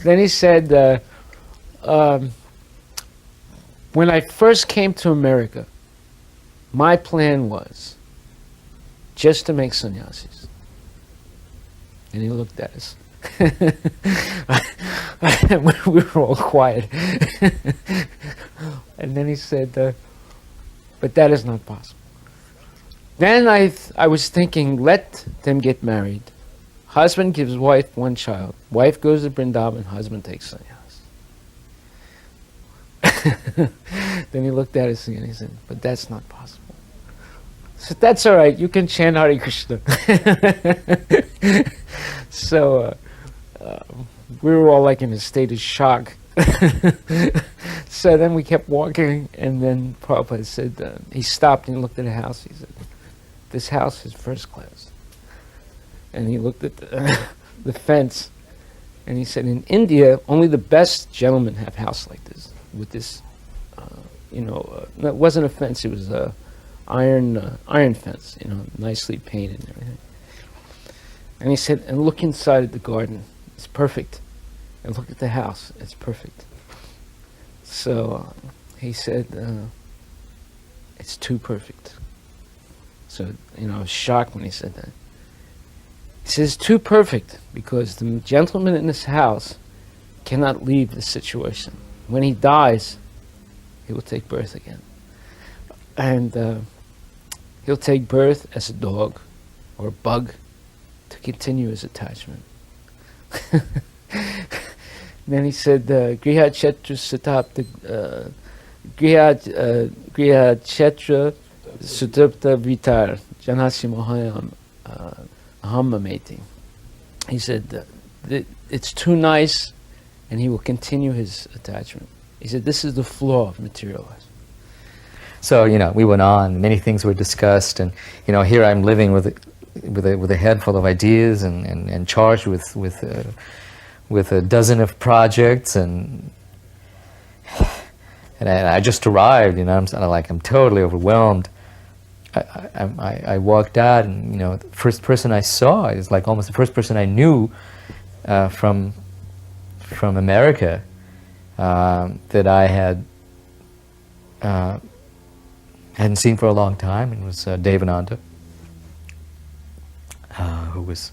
Then he said, when I first came to America, my plan was just to make sannyasis. And he looked at us. We were all quiet. And then he said, but that is not possible. Then I was thinking, let them get married. Husband gives wife one child. Wife goes to Vrindavan, husband takes sannyas. Then he looked at us again and he said, but that's not possible. So that's all right, you can chant Hare Krishna. So we were all like in a state of shock. So then we kept walking, and then Prabhupada said, he stopped and he looked at the house. He said, this house is first class. And he looked at the fence, and he said, in India, only the best gentlemen have a house like this, with this, it wasn't a fence, it was a iron fence, nicely painted and everything. And he said, and look inside the garden, it's perfect. And look at the house, it's perfect. So he said, it's too perfect. So, I was shocked when he said that. He says, too perfect, because the gentleman in this house cannot leave the situation. When he dies, he will take birth again. And he'll take birth as a dog or a bug to continue his attachment. Then he said, Griha Chetra Satapta, Griha Chetra Sutapta Vitar, Janasi Mohayam Ahamameti. He said, it's too nice, and he will continue his attachment. He said, this is the flaw of material life. So, we went on, many things were discussed, and, here I'm living with a head full of ideas and charged with with a dozen of projects, and I just arrived, you know, I'm totally overwhelmed. I walked out, and, you know, the first person I saw is like almost the first person I knew from America that I hadn't seen for a long time, and it was Devananda, who was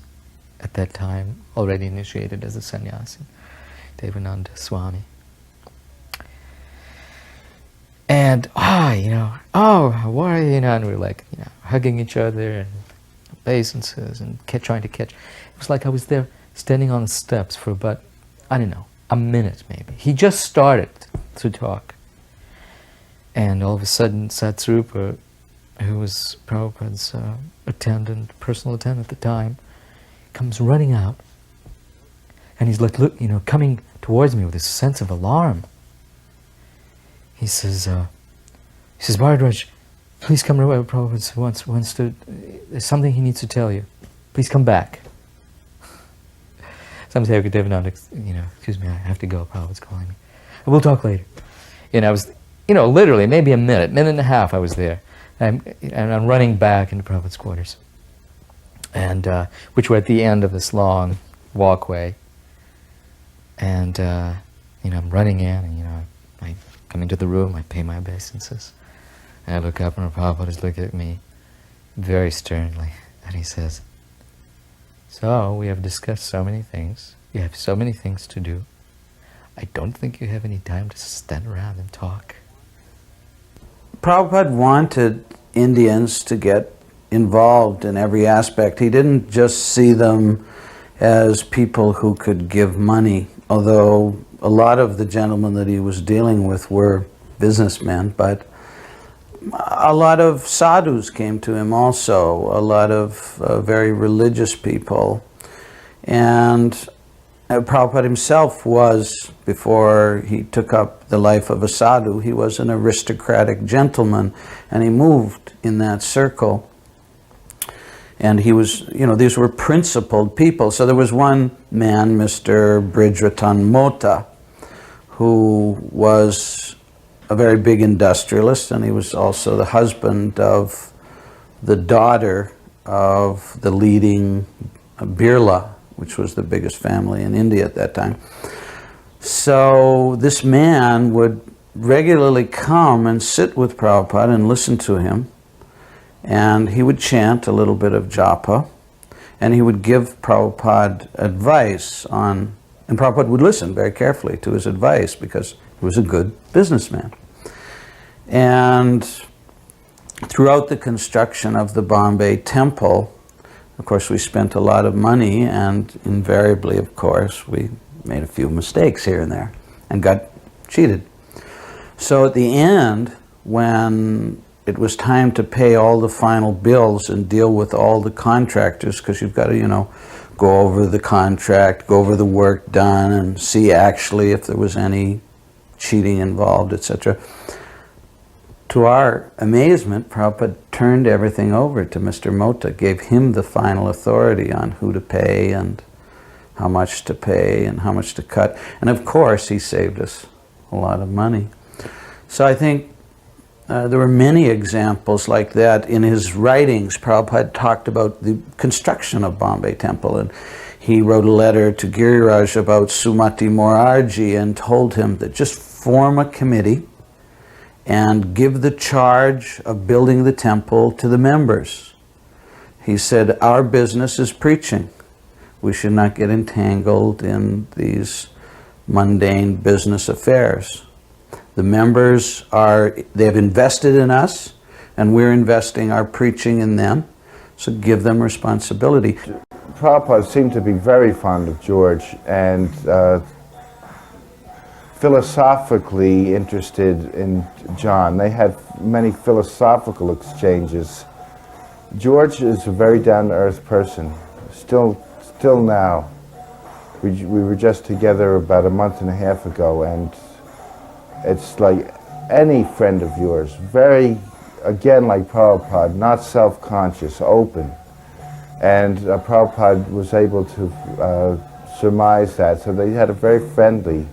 at that time already initiated as a sannyasi, Devananda Swami. And, you know, how are you? You know, and we were like, you know, hugging each other and obeisances and trying to catch. It was like I was there standing on the steps for about, I don't know, a minute maybe. He just started to talk. And all of a sudden, Satsrupa, who was Prabhupada's personal attendant at the time, comes running out. And he's like, look, you know, coming towards me with this sense of alarm. He says, Baradraja, please come right away. Prabhupada wants to, there's something he needs to tell you. Please come back. So I'm saying, okay, Devananda, you know, excuse me, I have to go. Prabhupada's calling me. We'll talk later. And I was, you know, literally maybe a minute and a half I was there. And I'm running back into Prabhupada's quarters. And, which were at the end of this long walkway. And, you know, I'm running in, and, you know, I come into the room, I pay my obeisances. And I look up, and Prabhupada is looking at me very sternly. And he says, so, we have discussed so many things. You have so many things to do. I don't think you have any time to stand around and talk. Prabhupada wanted Indians to get involved in every aspect. He didn't just see them as people who could give money, although a lot of the gentlemen that he was dealing with were businessmen, but a lot of sadhus came to him also, a lot of very religious people. And Prabhupada himself was, before he took up the life of a sadhu, he was an aristocratic gentleman, and he moved in that circle. And he was, you know, these were principled people. So there was one man, Mr. Brijratan Mota, who was a very big industrialist, and he was also the husband of the daughter of the leading Birla, which was the biggest family in India at that time. So this man would regularly come and sit with Prabhupada and listen to him, and he would chant a little bit of japa, and he would give Prabhupada advice on, and Prabhupada would listen very carefully to his advice because he was a good businessman. And throughout the construction of the Bombay temple, of course, we spent a lot of money, and invariably, of course, we made a few mistakes here and there and got cheated. So at the end, when it was time to pay all the final bills and deal with all the contractors, because you've got to, you know, go over the contract, go over the work done, and see actually if there was any cheating involved, etc. To our amazement, Prabhupada turned everything over to Mr. Mota, gave him the final authority on who to pay and how much to pay and how much to cut. And of course, he saved us a lot of money. So I think there were many examples like that in his writings. Prabhupada talked about the construction of Bombay Temple, and he wrote a letter to Giriraj about Sumati Morarji and told him that just form a committee and give the charge of building the temple to the members. He said, our business is preaching. We should not get entangled in these mundane business affairs. The members they've invested in us, and we're investing our preaching in them, so give them responsibility. Prabhupada seemed to be very fond of George and philosophically interested in John. They had many philosophical exchanges. George is a very down-to-earth person, still now. We were just together about a month and a half ago, and it's like any friend of yours, very, again like Prabhupada, not self-conscious, open. And Prabhupada was able to surmise that. So they had a very friendly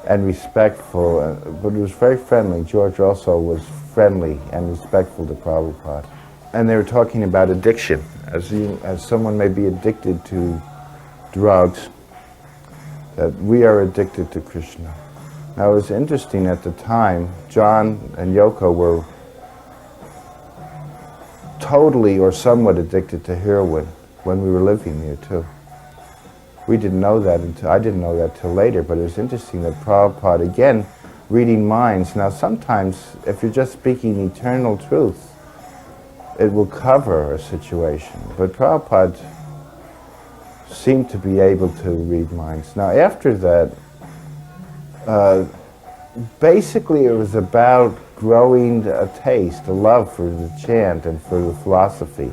and respectful, but it was very friendly. George also was friendly and respectful to Prabhupada. And they were talking about addiction. As someone may be addicted to drugs, that we are addicted to Krishna. Now it was interesting at the time, John and Yoko were totally or somewhat addicted to heroin when we were living there too. We didn't know that until, I didn't know that till later, but it was interesting that Prabhupada, again, reading minds. Now sometimes, if you're just speaking eternal truth, it will cover a situation. But Prabhupada seemed to be able to read minds. Now after that, basically it was about growing a taste, a love for the chant and for the philosophy.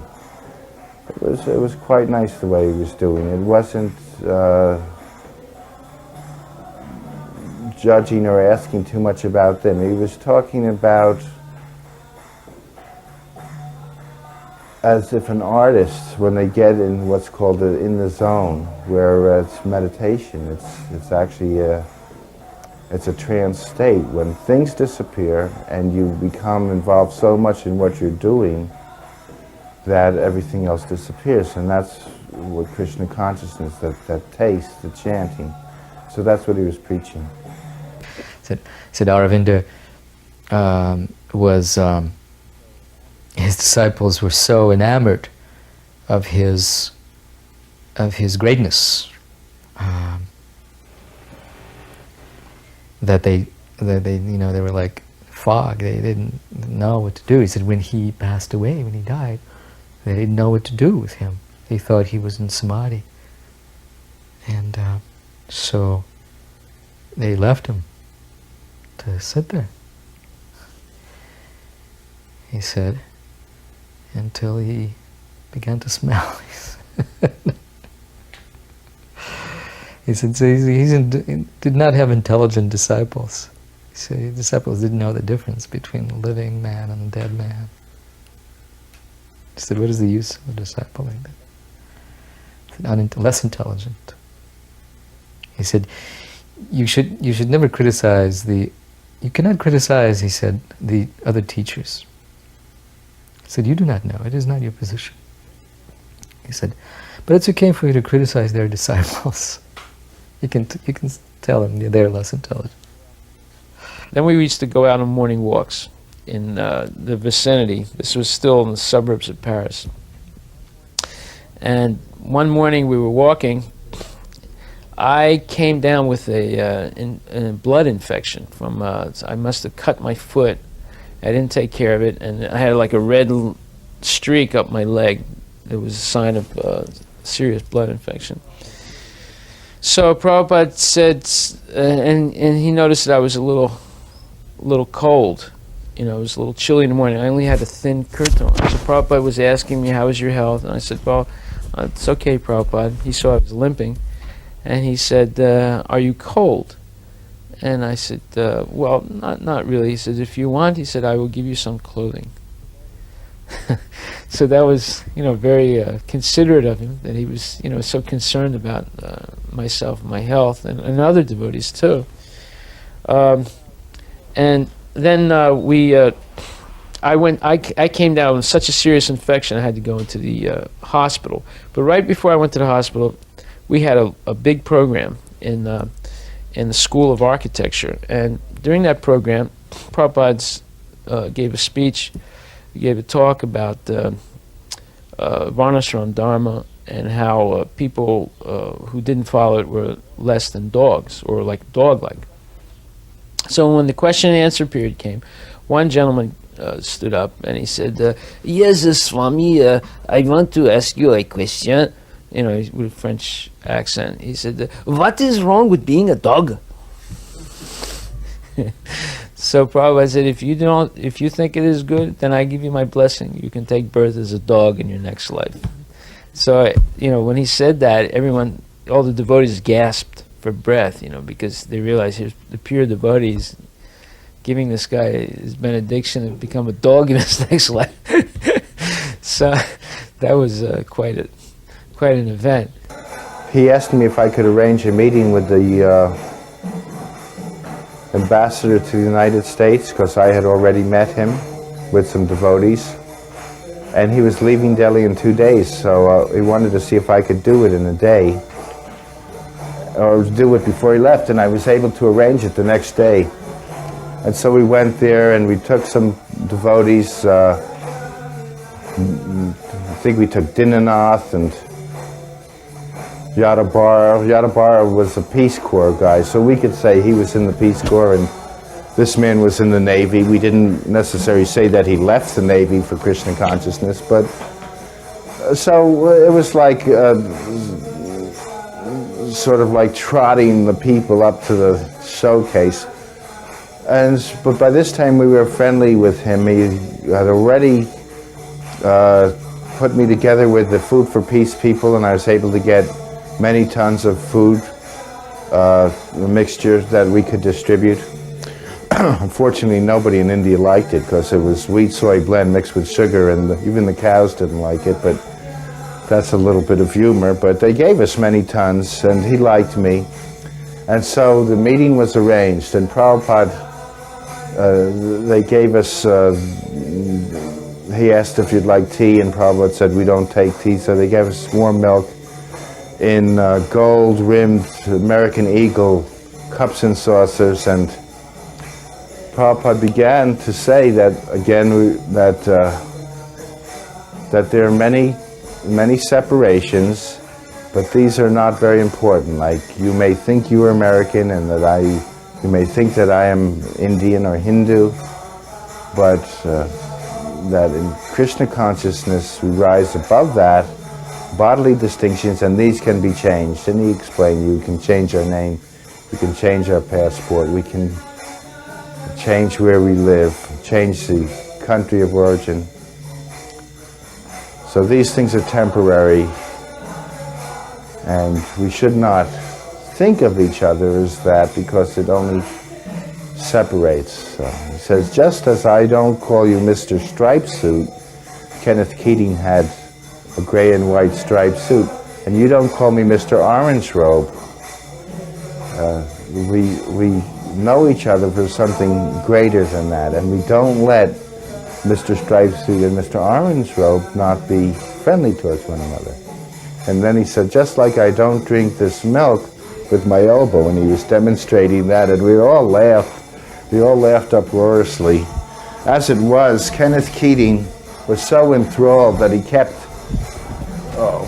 It was quite nice the way he was doing it. It wasn't judging or asking too much about them. He was talking about as if an artist, when they get in what's called in the zone, where it's meditation, it's actually it's a trance state. When things disappear and you become involved so much in what you're doing that everything else disappears, and that's what Krishna consciousness, that taste, the chanting. So that's what he was preaching. Said Aravinda was his disciples were so enamored of his greatness that they they were like fog. They didn't know what to do. He said when he passed away, when he died, they didn't know what to do with him. They thought he was in samadhi, and so they left him to sit there. He said, until he began to smell. He said, so he did not have intelligent disciples. He said, his disciples didn't know the difference between the living man and the dead man. He said, what is the use of a disciple like that? He said, less intelligent. He said, you should never criticize you cannot criticize, he said, the other teachers. He said, you do not know, it is not your position. He said, but it's okay for you to criticize their disciples. You can tell them they're less intelligent. Then we used to go out on morning walks in the vicinity. This was still in the suburbs of Paris. And one morning we were walking. I came down with a blood infection from, I must have cut my foot. I didn't take care of it, and I had like a red streak up my leg. It was a sign of serious blood infection. So Prabhupada said, and he noticed that I was a little cold. It was a little chilly in the morning. I only had a thin kirtan on. So Prabhupada was asking me, how is your health? And I said, well, it's okay, Prabhupada. He saw I was limping. And he said, are you cold? And I said, well, not really. He said, if you want, he said, I will give you some clothing. So that was, very considerate of him, that he was, so concerned about myself and my health, and other devotees too. And then I came down with such a serious infection I had to go into the hospital. But right before I went to the hospital, we had a big program in the School of Architecture, and during that program, Prabhupada gave a speech. He gave a talk about Varnashram Dharma and how people who didn't follow it were less than dogs, or like dog-like. So when the question and answer period came, one gentleman stood up and he said, yes, Swami, I want to ask you a question. With a French accent. He said, what is wrong with being a dog? So Prabhupada said, if you think it is good, then I give you my blessing. You can take birth as a dog in your next life. So, when he said that, all the devotees gasped for breath, because they realized here's the pure devotees giving this guy his benediction and become a dog in his next life. So that was quite an event. he asked me if I could arrange a meeting with the ambassador to the United States, because I had already met him with some devotees. And he was leaving Delhi in 2 days, so he wanted to see if I could do it in a day, or do it before he left, and I was able to arrange it the next day. And so we went there and we took some devotees, I think we took Dinanath and Yadabar. Yadabar was a Peace Corps guy, so we could say he was in the Peace Corps and this man was in the Navy. We didn't necessarily say that he left the Navy for Krishna consciousness, but so it was like sort of like trotting the people up to the showcase. But by this time we were friendly with him. He had already put me together with the Food for Peace people, and I was able to get many tons of food, mixtures that we could distribute. Unfortunately, nobody in India liked it because it was wheat-soy blend mixed with sugar, and even the cows didn't like it, but that's a little bit of humor. But they gave us many tons, and he liked me. And so the meeting was arranged, and Prabhupada, they gave us, he asked if you'd like tea, and Prabhupada said we don't take tea, so they gave us warm milk in gold-rimmed American Eagle cups and saucers, and Prabhupada began to say that, again, that there are many separations, but these are not very important. Like, you may think you are American and that you may think that I am Indian or Hindu, but that in Krishna consciousness we rise above that, bodily distinctions, and these can be changed. And he explained, you can change our name, we can change our passport, we can change where we live, change the country of origin. So these things are temporary, and we should not think of each other as that, because it only separates. So he says, just as I don't call you Mr. Striped Suit, Kenneth Keating had a gray and white striped suit, and you don't call me Mr. Orange Robe. We know each other for something greater than that, and we don't let Mr. Striped Suit and Mr. Orange Robe not be friendly towards one another. And then he said, just like I don't drink this milk with my elbow, and he was demonstrating that, and we all laughed uproariously. As it was, Kenneth Keating was so enthralled that he kept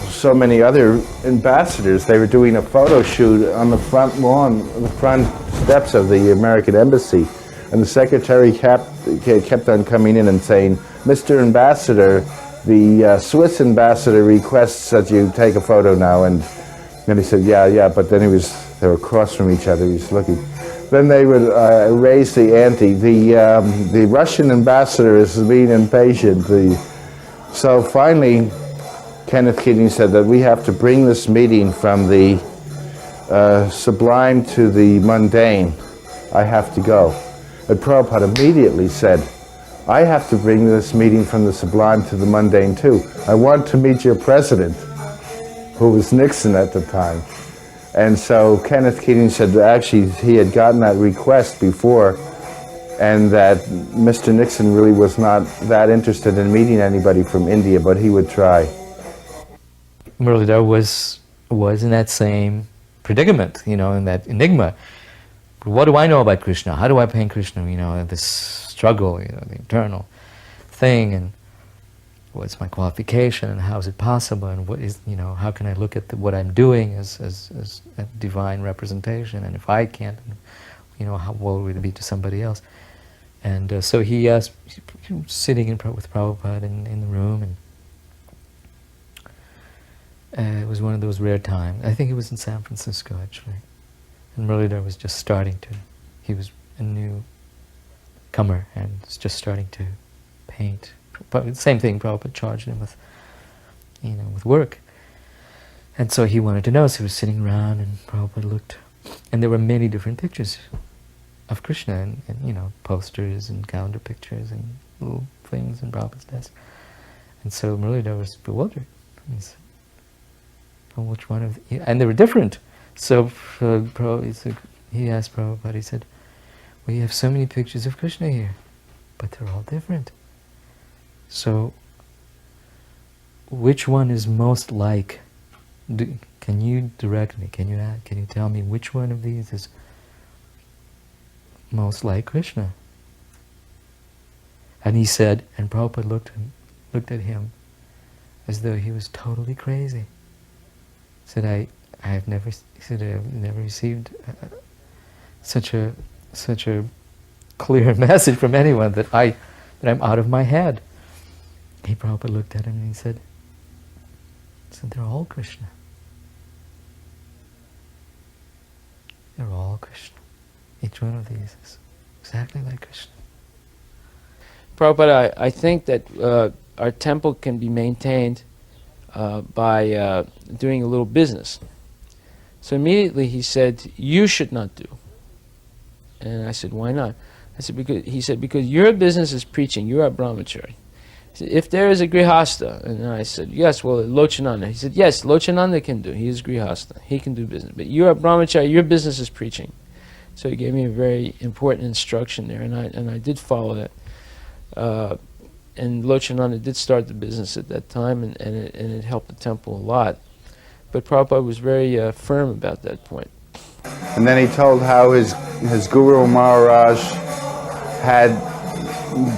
so many other ambassadors. They were doing a photo shoot on the front lawn, the front steps of the American Embassy, and the secretary kept on coming in and saying, Mr. Ambassador, the Swiss ambassador requests that you take a photo now. And then he said, yeah, but then they were across from each other, he was looking. Then they would raise the ante. The Russian ambassador is being impatient. So finally, Kenneth Keating said that we have to bring this meeting from the sublime to the mundane. I have to go. And Prabhupada immediately said, I have to bring this meeting from the sublime to the mundane too. I want to meet your president, who was Nixon at the time. And so Kenneth Keating said that actually he had gotten that request before, and that Mr. Nixon really was not that interested in meeting anybody from India, but he would try. Muralidhar was in that same predicament, in that enigma. What do I know about Krishna? How do I paint Krishna? This struggle, the internal thing, and what's my qualification, and how is it possible, and what is, how can I look at what I'm doing as a divine representation, and if I can't, how what would it be to somebody else? And so he was sitting with Prabhupada in the room, and it was one of those rare times. I think it was in San Francisco, actually. And Muralidhar was just he was a newcomer and was just starting to paint. But same thing, Prabhupada charged him with, with work. And so he wanted to know, so he was sitting around, and Prabhupada looked. And there were many different pictures of Krishna, and posters and calendar pictures and little things in Prabhupada's desk. And so Muralidhar was bewildered. And he said, well, which one of and they were different. So he asked Prabhupada, he said, well, you have so many pictures of Krishna here, but they're all different. So which one is most like? Can you direct me? Can you tell me which one of these is most like Krishna? And he said, and Prabhupada looked at him as though he was totally crazy. He said, I have never received such a clear message from anyone that I'm out of my head. Prabhupada looked at him and he said, they're all Krishna. They're all Krishna. Each one of these is exactly like Krishna. Prabhupada, I think that our temple can be maintained by doing a little business. So immediately he said, you should not do. And I said, why not? He said, because your business is preaching, you're a brahmachari. He said, if there is a grihasta, and I said, yes, well, Lochananda. He said, yes, Lochananda can do. He is grihasta. He can do business. But you're a brahmachari, your business is preaching. So he gave me a very important instruction there, and I did follow that. And Lochananda did start the business at that time, and it helped the temple a lot. But Prabhupada was very firm about that point. And then he told how his Guru Maharaj had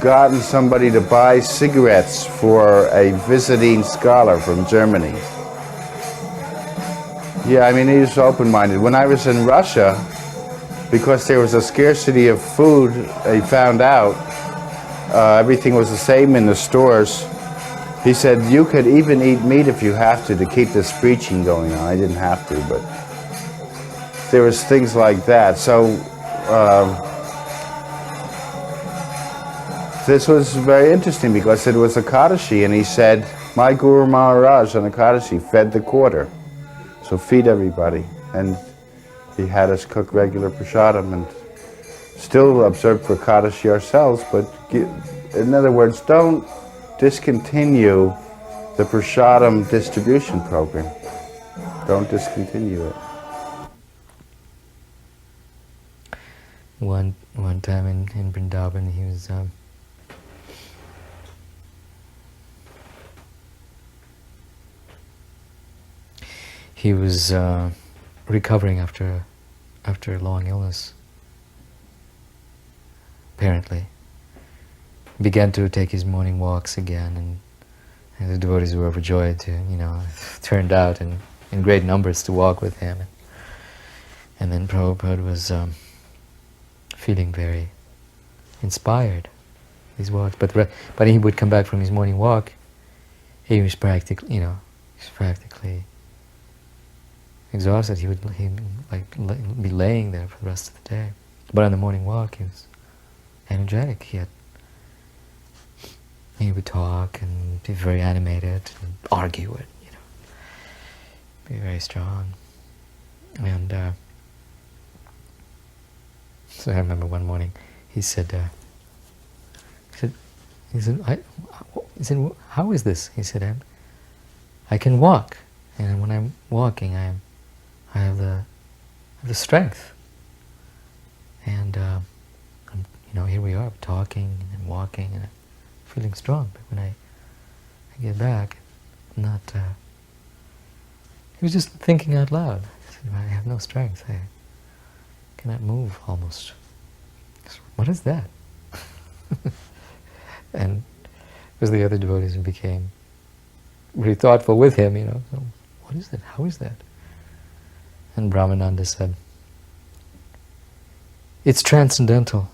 gotten somebody to buy cigarettes for a visiting scholar from Germany. Yeah, I mean, he was open-minded. When I was in Russia, because there was a scarcity of food, he found out everything was the same in the stores. He said, you could even eat meat if you have to keep this preaching going on. I didn't have to, but there was things like that. So this was very interesting because it was Ekadashi, and he said, my Guru Maharaj on Ekadashi fed the quarter, so feed everybody. And he had us cook regular prasadam and still observe for Ekadashi ourselves, but in other words, don't discontinue the prasadam distribution program. Don't discontinue it. One time in Vrindavan, he was recovering after a long illness. Apparently, began to take his morning walks again, and the devotees were overjoyed to, turned out in great numbers to walk with him. And then Prabhupada was feeling very inspired. These walks, but he would come back from his morning walk. He was practically exhausted. He'd be laying there for the rest of the day. But on the morning walk, he was energetic. He would talk and be very animated and argue it, be very strong. And so I remember one morning he said, how is this? He said, I can walk, and when I'm walking, I have the strength, and here we are talking and walking and feeling strong. But when I get back, I'm not. He was just thinking out loud. He said, I have no strength. I cannot move almost. I said, what is that? And it was the other devotees who became really thoughtful with him, So, what is that? How is that? And Brahmananda said, it's transcendental.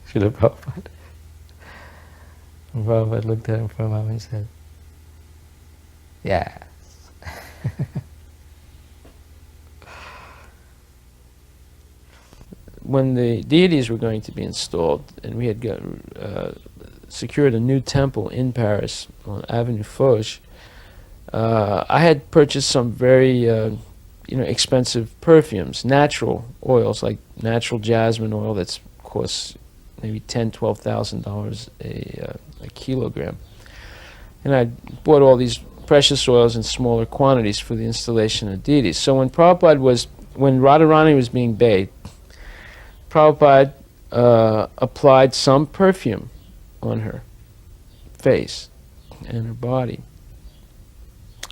Srila Prabhupada. And Prabhupada looked at him for a moment and said, yes. When the deities were going to be installed, and we had secured a new temple in Paris on Avenue Foch, I had purchased some very expensive perfumes, natural oils, like natural jasmine oil that's costs maybe $10,000, $12,000 a kilogram. And I bought all these precious oils in smaller quantities for the installation of deities. So when when Radharani was being bathed, Prabhupada applied some perfume on her face and her body.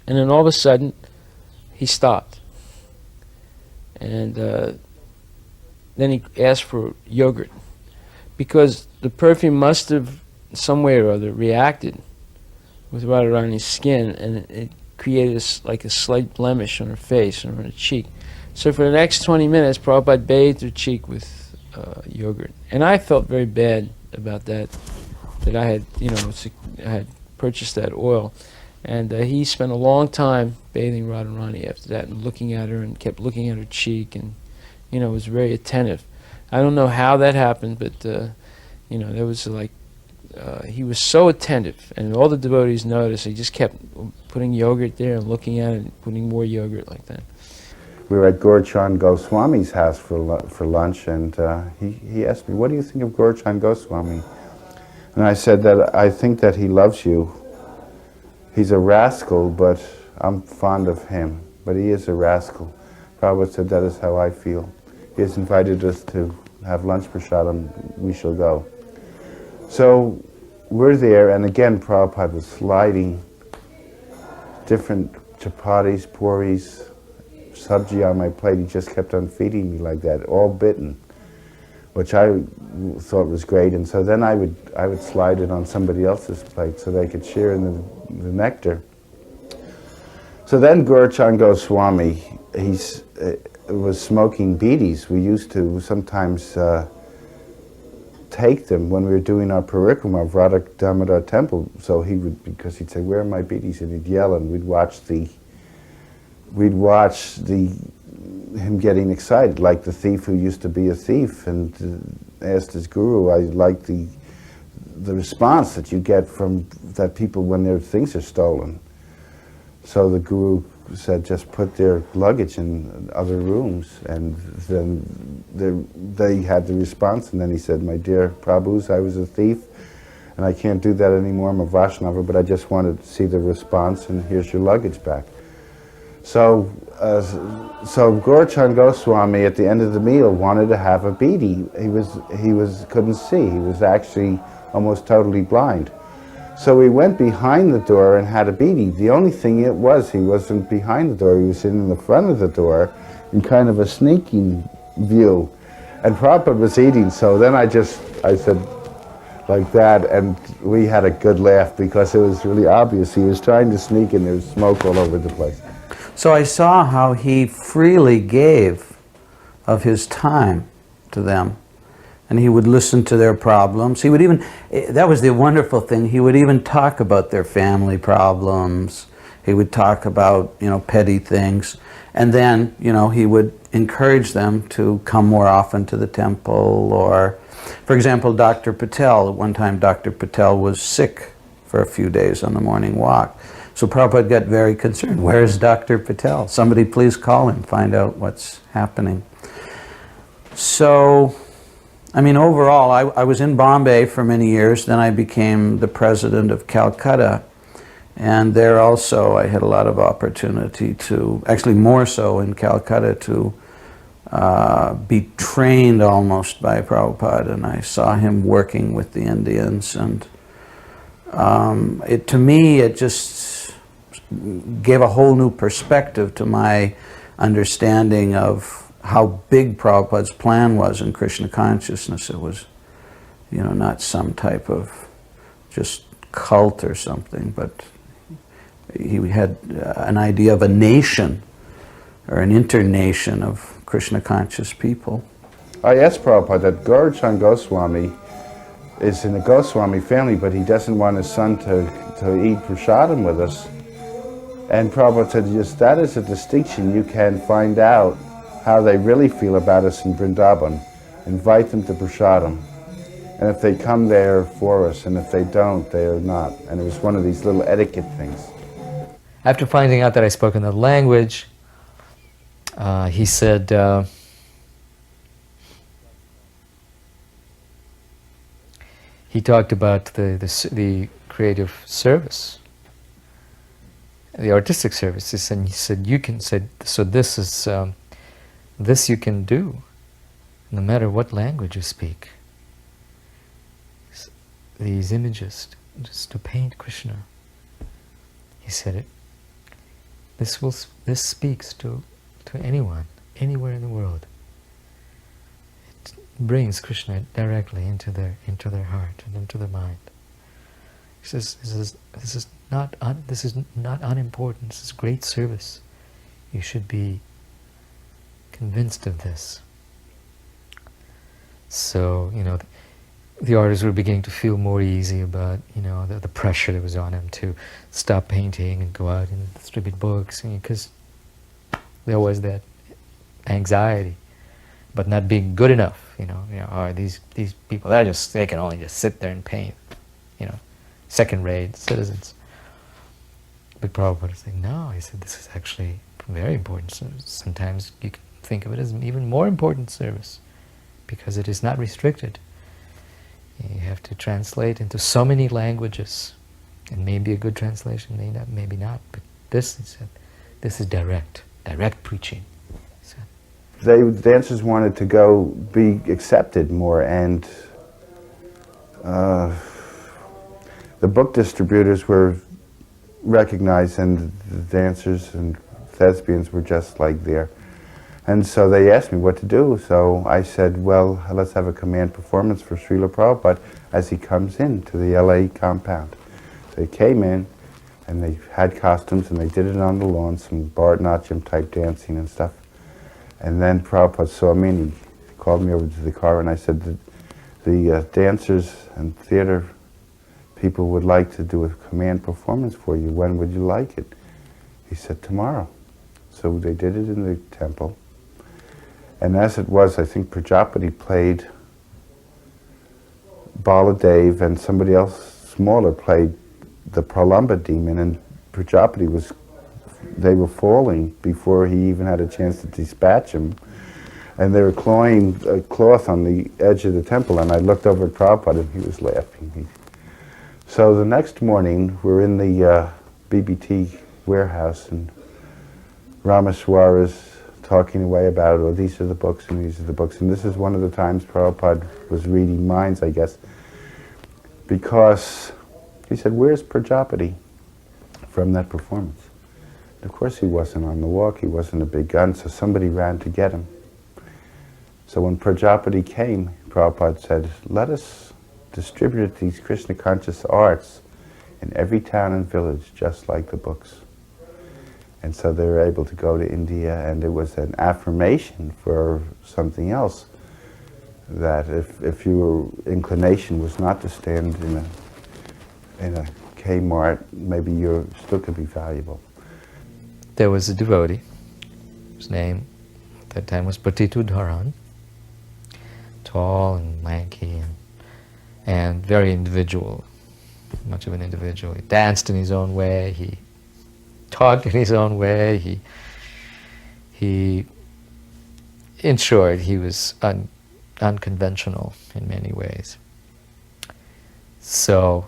And then all of a sudden, he stopped. And then he asked for yogurt, because the perfume must have, some way or other, reacted with Radharani's skin, and it created like a slight blemish on her face and on her cheek. So for the next 20 minutes, Prabhupada bathed her cheek with yogurt. And I felt very bad about that I had, I had purchased that oil. And he spent a long time bathing Radharani after that, and looking at her, and kept looking at her cheek, and was very attentive. I don't know how that happened, but there was like, he was so attentive, and all the devotees noticed. He just kept putting yogurt there and looking at it and putting more yogurt like that. We were at Gurudasa Goswami's house for lunch, and he asked me, "What do you think of Gurudasa Goswami?" And I said that I think that he loves you. He's a rascal, but I'm fond of him. But he is a rascal. Prabhupada said, that is how I feel. He has invited us to have lunch prasadam, we shall go. So we're there, and again Prabhupada was sliding different chapatis, puris, sabji on my plate. He just kept on feeding me like that, all bitten, which I thought was great. And so then I would slide it on somebody else's plate so they could share in the nectar. So then Gurudasa Goswami, was smoking bidis. We used to sometimes take them when we were doing our parikrama of Radha Damodar temple. So because he'd say, "Where are my bidis?" and he'd yell, and we'd watch him getting excited, like the thief who used to be a thief and asked his guru. I like the response that you get from that people when their things are stolen. So the guru said, just put their luggage in other rooms, and then they had the response. And then he said, "My dear Prabhus, I was a thief, and I can't do that anymore. I'm a Vaishnava, but I just wanted to see the response, and here's your luggage back." So Gurudasa Goswami at the end of the meal wanted to have a bidi. He couldn't see. He was actually almost totally blind. So we went behind the door and had a bidi. The only thing he wasn't behind the door. He was sitting in the front of the door in kind of a sneaking view. And Prabhupada was eating, so then I said like that, and we had a good laugh because it was really obvious. He was trying to sneak, and there was smoke all over the place. So I saw how he freely gave of his time to them, and he would listen to their problems. He would even, that was the wonderful thing, he would even talk about their family problems. He would talk about, petty things. And then, he would encourage them to come more often to the temple. Or, for example, Dr. Patel, one time Dr. Patel was sick for a few days on the morning walk. So Prabhupada got very concerned. Where is Dr. Patel? Somebody please call him, find out what's happening. So, overall, I was in Bombay for many years. Then I became the president of Calcutta. And there also I had a lot of opportunity to, actually more so in Calcutta, to be trained almost by Prabhupada. And I saw him working with the Indians. And to me, it just gave a whole new perspective to my understanding of how big Prabhupada's plan was in Krishna consciousness. It was, not some type of just cult or something, but he had an idea of a nation or an internation of Krishna conscious people. I asked Prabhupada that Gurudasa Goswami is in the Goswami family, but he doesn't want his son to eat prasadam with us. And Prabhupada said, yes, that is a distinction. You can find out how they really feel about us in Vrindavan. Invite them to prasadam. And if they come, they are for us. And if they don't, they are not. And it was one of these little etiquette things. After finding out that I spoke another language, he said, he talked about the creative service. the artistic services, and he said, you can say, so this is, this you can do, no matter what language you speak. These images, just to paint Krishna. He said it. This speaks to anyone, anywhere in the world. It brings Krishna directly into their heart and into their mind. He says, this is not unimportant. This is great service. You should be convinced of this. So, the artists were beginning to feel more easy about, the pressure that was on them to stop painting and go out and distribute books, because there was that anxiety, but not being good enough. These people, they can only just sit there and paint, second-rate citizens. But Prabhupada said, no, he said, this is actually very important service. Sometimes you can think of it as an even more important service, because it is not restricted. You have to translate into so many languages, and maybe a good translation, maybe not. But this, he said, this is direct preaching. He said. The dancers wanted to go be accepted more, and the book distributors were recognized, and the dancers and thespians were just like there. And so they asked me what to do, so I said, well, let's have a command performance for Srila Prabhupada as he comes into the LA compound. So they came in, and they had costumes, and they did it on the lawn, some Bharatanatyam type dancing and stuff. And then Prabhupada saw me, and he called me over to the car, and I said, the dancers and theater people would like to do a command performance for you. When would you like it? He said, tomorrow. So they did it in the temple. And as it was, I think Prajapati played Baladev, and somebody else smaller played the Pralamba demon, and Prajapati they were falling before he even had a chance to dispatch him. And they were clawing a cloth on the edge of the temple, and I looked over at Prabhupada, and he was laughing. So the next morning, we're in the BBT warehouse, and Ramaswara's talking away about, oh, these are the books and these are the books. And this is one of the times Prabhupada was reading minds, I guess, because he said, where's Prajapati from that performance? And of course he wasn't on the walk, he wasn't a big gun, so somebody ran to get him. So when Prajapati came, Prabhupada said, let us distribute these Krishna conscious arts in every town and village, just like the books. And so they were able to go to India, and it was an affirmation for something else, that if your inclination was not to stand in a Kmart, maybe you still could be valuable. There was a devotee, whose name at that time was Patitudharan, tall and lanky and very individual, much of an individual. He danced in his own way, he talked in his own way, he in short, he was unconventional in many ways. So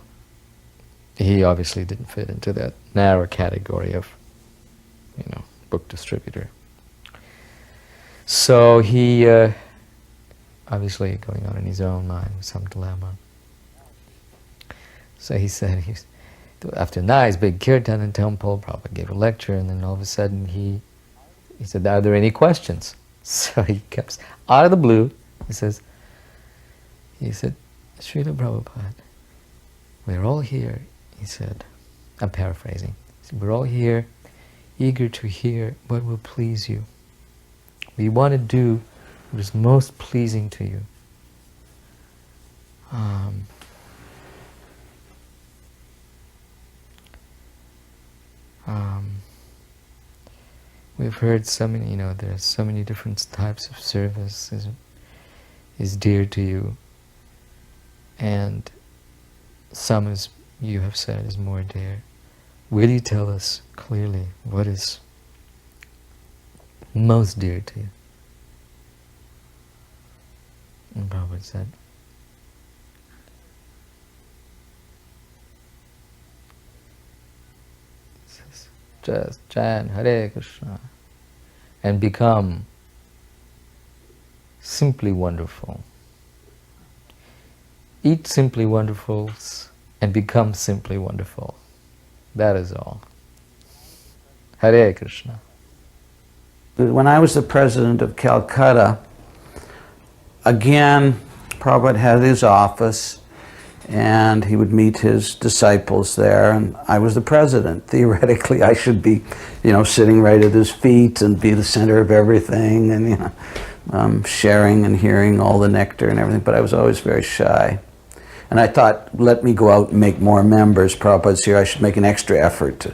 he obviously didn't fit into that narrow category of, book distributor. So he, obviously going on in his own mind with some dilemma. So he said, after a nice big kirtan in temple, Prabhupada gave a lecture, and then all of a sudden he said, are there any questions? So he comes out of the blue, he said, Srila Prabhupada, we're all here, he said, I'm paraphrasing, he said, we're all here eager to hear what will please you. We want to do what is most pleasing to you. We've heard so many, there's so many different types of service is dear to you, and some, as you have said, is more dear. Will you tell us clearly what is most dear to you? And Prabhupada said, just chant Hare Krishna and become simply wonderful. Eat simply wonderfuls and become simply wonderful. That is all. Hare Krishna. When I was the president of Calcutta, again, Prabhupada had his office and he would meet his disciples there, and I was the president. Theoretically, I should be, sitting right at his feet and be the center of everything and, sharing and hearing all the nectar and everything, but I was always very shy. And I thought, let me go out and make more members. Prabhupada's here, I should make an extra effort to.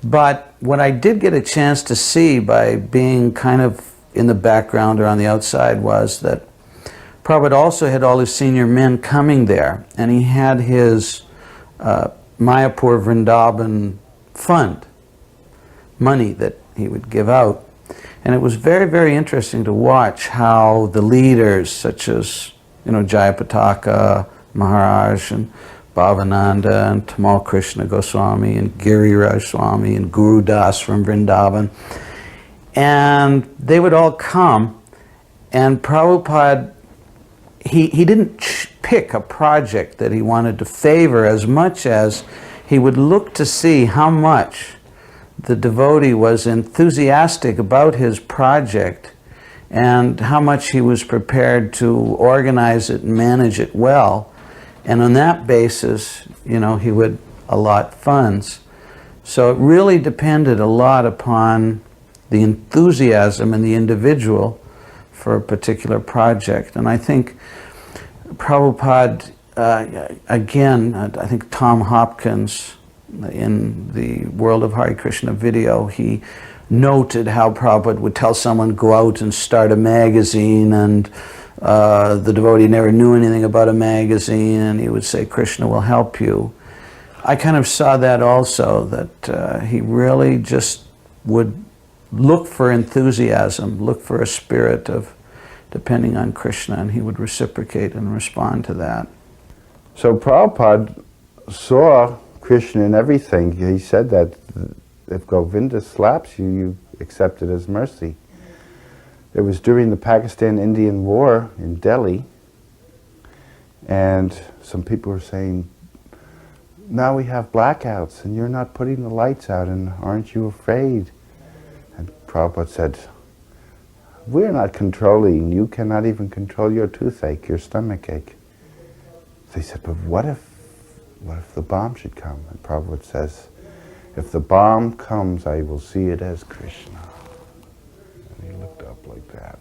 But what I did get a chance to see by being kind of in the background or on the outside was that Prabhupada also had all his senior men coming there, and he had his Mayapur Vrindavan fund, money that he would give out. And it was very, very interesting to watch how the leaders, such as, Jayapataka Maharaj and Bhavananda and Tamal Krishna Goswami and Giriraj Swami and Gurudasa from Vrindavan, and they would all come, and Prabhupada, he didn't pick a project that he wanted to favor as much as he would look to see how much the devotee was enthusiastic about his project and how much he was prepared to organize it and manage it well. And on that basis, he would allot funds. So it really depended a lot upon the enthusiasm in the individual for a particular project. And I think Prabhupada, again, I think Tom Hopkins in the World of Hare Krishna video, he noted how Prabhupada would tell someone, go out and start a magazine, and the devotee never knew anything about a magazine, and he would say, Krishna will help you. I kind of saw that also, that he really just would look for enthusiasm, look for a spirit of depending on Krishna, and he would reciprocate and respond to that. So Prabhupada saw Krishna in everything. He said that if Govinda slaps you, you accept it as mercy. It was during the Pakistan-Indian War in Delhi, and some people were saying, now we have blackouts and you're not putting the lights out, and aren't you afraid? And Prabhupada said, we're not controlling, you cannot even control your toothache, your stomachache. They said, but what if the bomb should come? And Prabhupada says, if the bomb comes, I will see it as Krishna. And he looked up like that.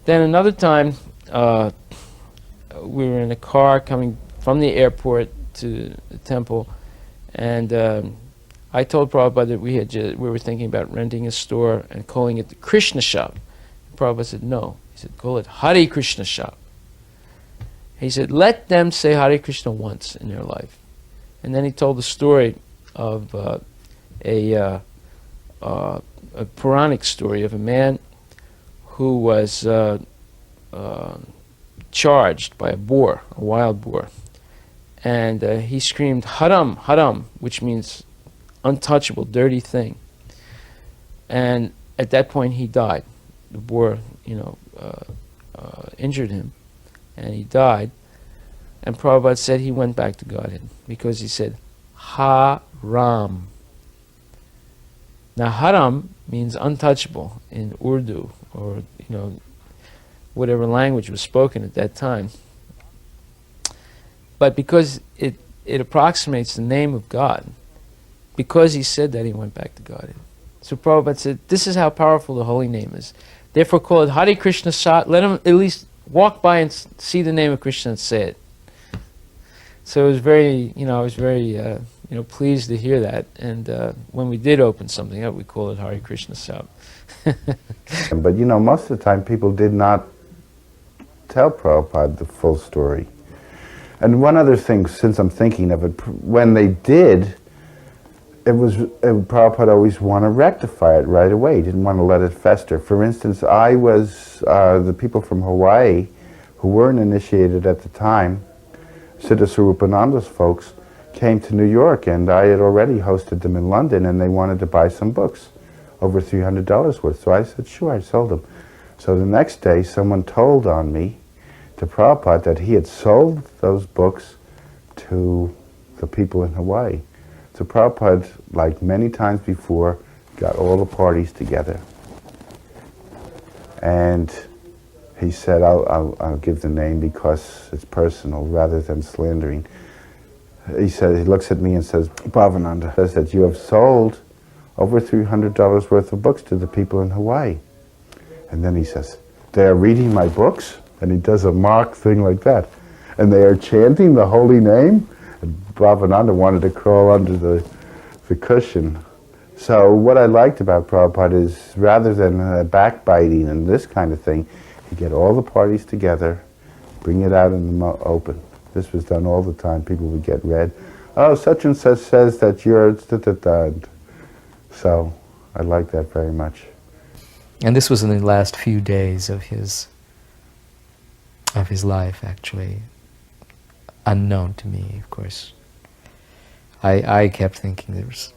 Then another time, we were in a car coming from the airport to the temple, and I told Prabhupada that we were thinking about renting a store and calling it the Krishna shop. And Prabhupada said, no. He said, call it Hare Krishna shop. He said, let them say Hare Krishna once in their life. And then he told the story of a Puranic story of a man who was charged by a boar, a wild boar. And he screamed, Haram, Haram, which means untouchable, dirty thing. And at that point he died. The boar, injured him, and he died. And Prabhupada said he went back to Godhead because he said, Haram. Now Haram means untouchable in Urdu, or whatever language was spoken at that time. But because it approximates the name of God, because he said that, he went back to Godhead. So Prabhupada said, this is how powerful the holy name is. Therefore call it Hare Krishna Sat. Let him at least walk by and see the name of Krishna and say it. So it was very, I was very, pleased to hear that. And when we did open something up, we call it Hare Krishna Sat. But most of the time people did not tell Prabhupada the full story. And one other thing, since I'm thinking of it, when they did, Prabhupada always want to rectify it right away. He didn't want to let it fester. For instance, I was, the people from Hawaii who weren't initiated at the time, Siddha Swarupananda's folks, came to New York, and I had already hosted them in London, and they wanted to buy some books, over $300 worth. So I said, sure, I sold them. So the next day, someone told on me to Prabhupada that he had sold those books to the people in Hawaii. So Prabhupada, like many times before, got all the parties together. And he said, I'll give the name because it's personal rather than slandering. He said, he looks at me and says, Bhavananda says that you have sold over $300 worth of books to the people in Hawaii. And then he says, they are reading my books? And he does a mock thing like that. And they are chanting the holy name? And Bhavananda wanted to crawl under the cushion. So what I liked about Prabhupada is, rather than backbiting and this kind of thing, he'd get all the parties together, bring it out in the open. This was done all the time. People would get read. Oh, such and such says that you're da-da-da. So I like that very much. And this was in the last few days of his life, actually. Unknown to me, of course. I kept thinking there was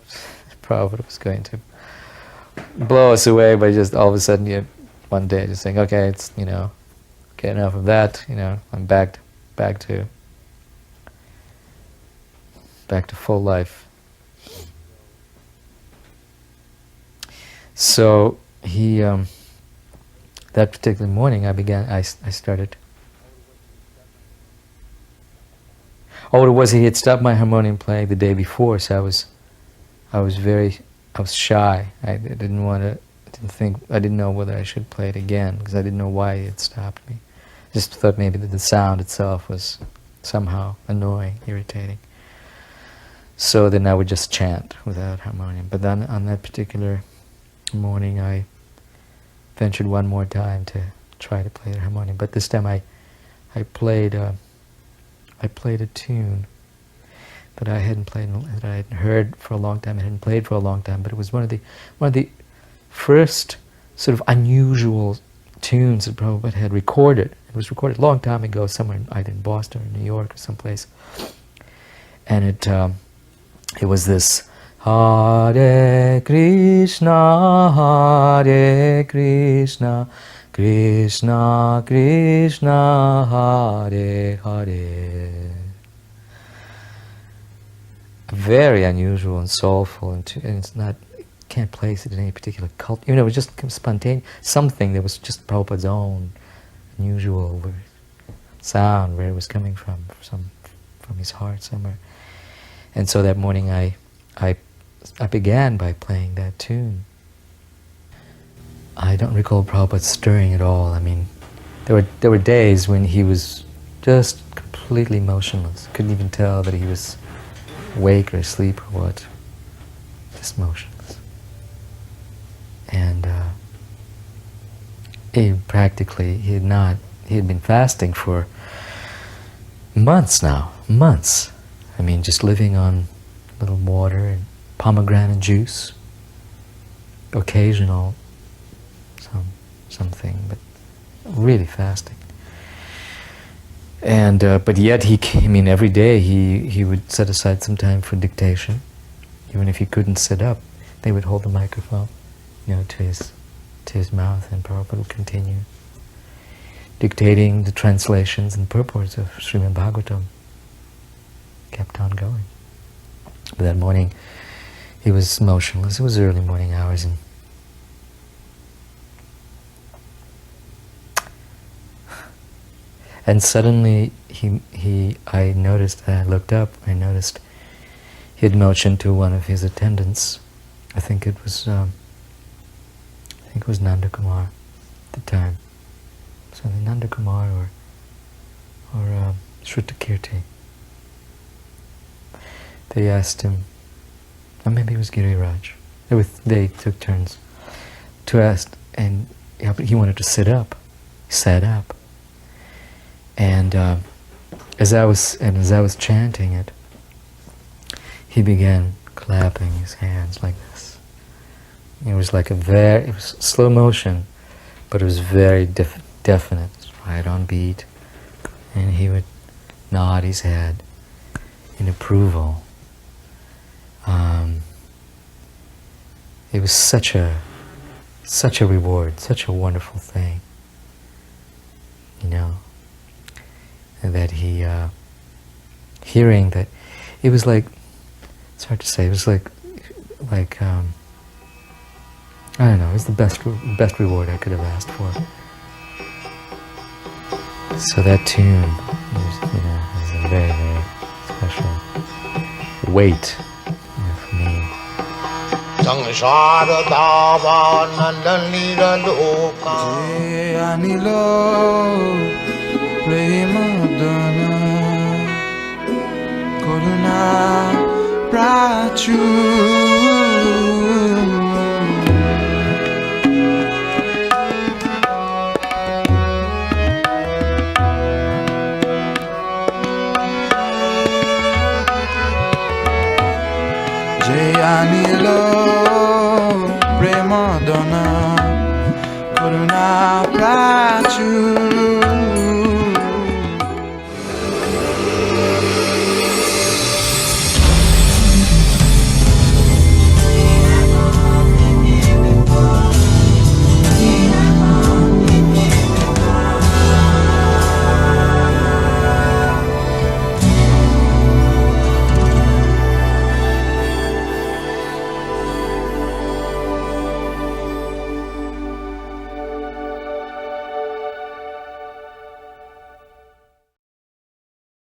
Prabhupada was going to blow us away by just all of a sudden, one day, just saying, okay, it's, okay, enough of that, I'm back to full life. So he, that particular morning, I started. Oh, what it was, he had stopped my harmonium playing the day before, so I was shy. I didn't know whether I should play it again, because I didn't know why he had stopped me. I just thought maybe that the sound itself was somehow annoying, irritating. So then I would just chant without harmonium. But then on that particular morning, I ventured one more time to try to play the harmonium. But this time I played a tune that I hadn't played, that I hadn't heard for a long time, I hadn't played for a long time, but it was one of the first sort of unusual tunes that Prabhupada had recorded. It was recorded a long time ago, somewhere either in Boston or New York or someplace. And it was this Hare Krishna, Krishna Krishna, Hare Hare. Very unusual and soulful, and it's not, can't place it in any particular cult. It was just spontaneous, something that was just Prabhupada's own unusual sound, where it was coming from his heart somewhere. And so that morning I began by playing that tune. I don't recall Prabhupada stirring at all. I mean, there were days when he was just completely motionless. Couldn't even tell that he was awake or asleep or what. Just motionless. And he had been fasting for months now, months. I mean, just living on a little water and pomegranate juice, occasional something, but really fasting. And but yet every day he would set aside some time for dictation. Even if he couldn't sit up, they would hold the microphone, to his mouth, and Prabhupada would continue dictating the translations and purports of Srimad Bhagavatam. Kept on going. But that morning, he was motionless. It was early morning hours, and suddenly I noticed. I looked up. I noticed he had motioned to one of his attendants. I think it was Nanda Kumar at the time. So Nanda Kumar or Shrutakirti. They asked him, or maybe it was Giriraj. They took turns to ask, and he wanted to sit up. He sat up, and as I was chanting it, he began clapping his hands like this. It was like it was slow motion, but it was very definite, right on beat, and he would nod his head. in approval. It was such a reward, such a wonderful thing, you know, and that he, hearing that, it was like, it's hard to say, it was like, I don't know, it was the best reward I could have asked for. So that tune was, was a very, very special weight, for me. Sangsara dava nandanira loka Anilo Premadana Koruna Prachu Jayanilo Premadana Koruna Prachu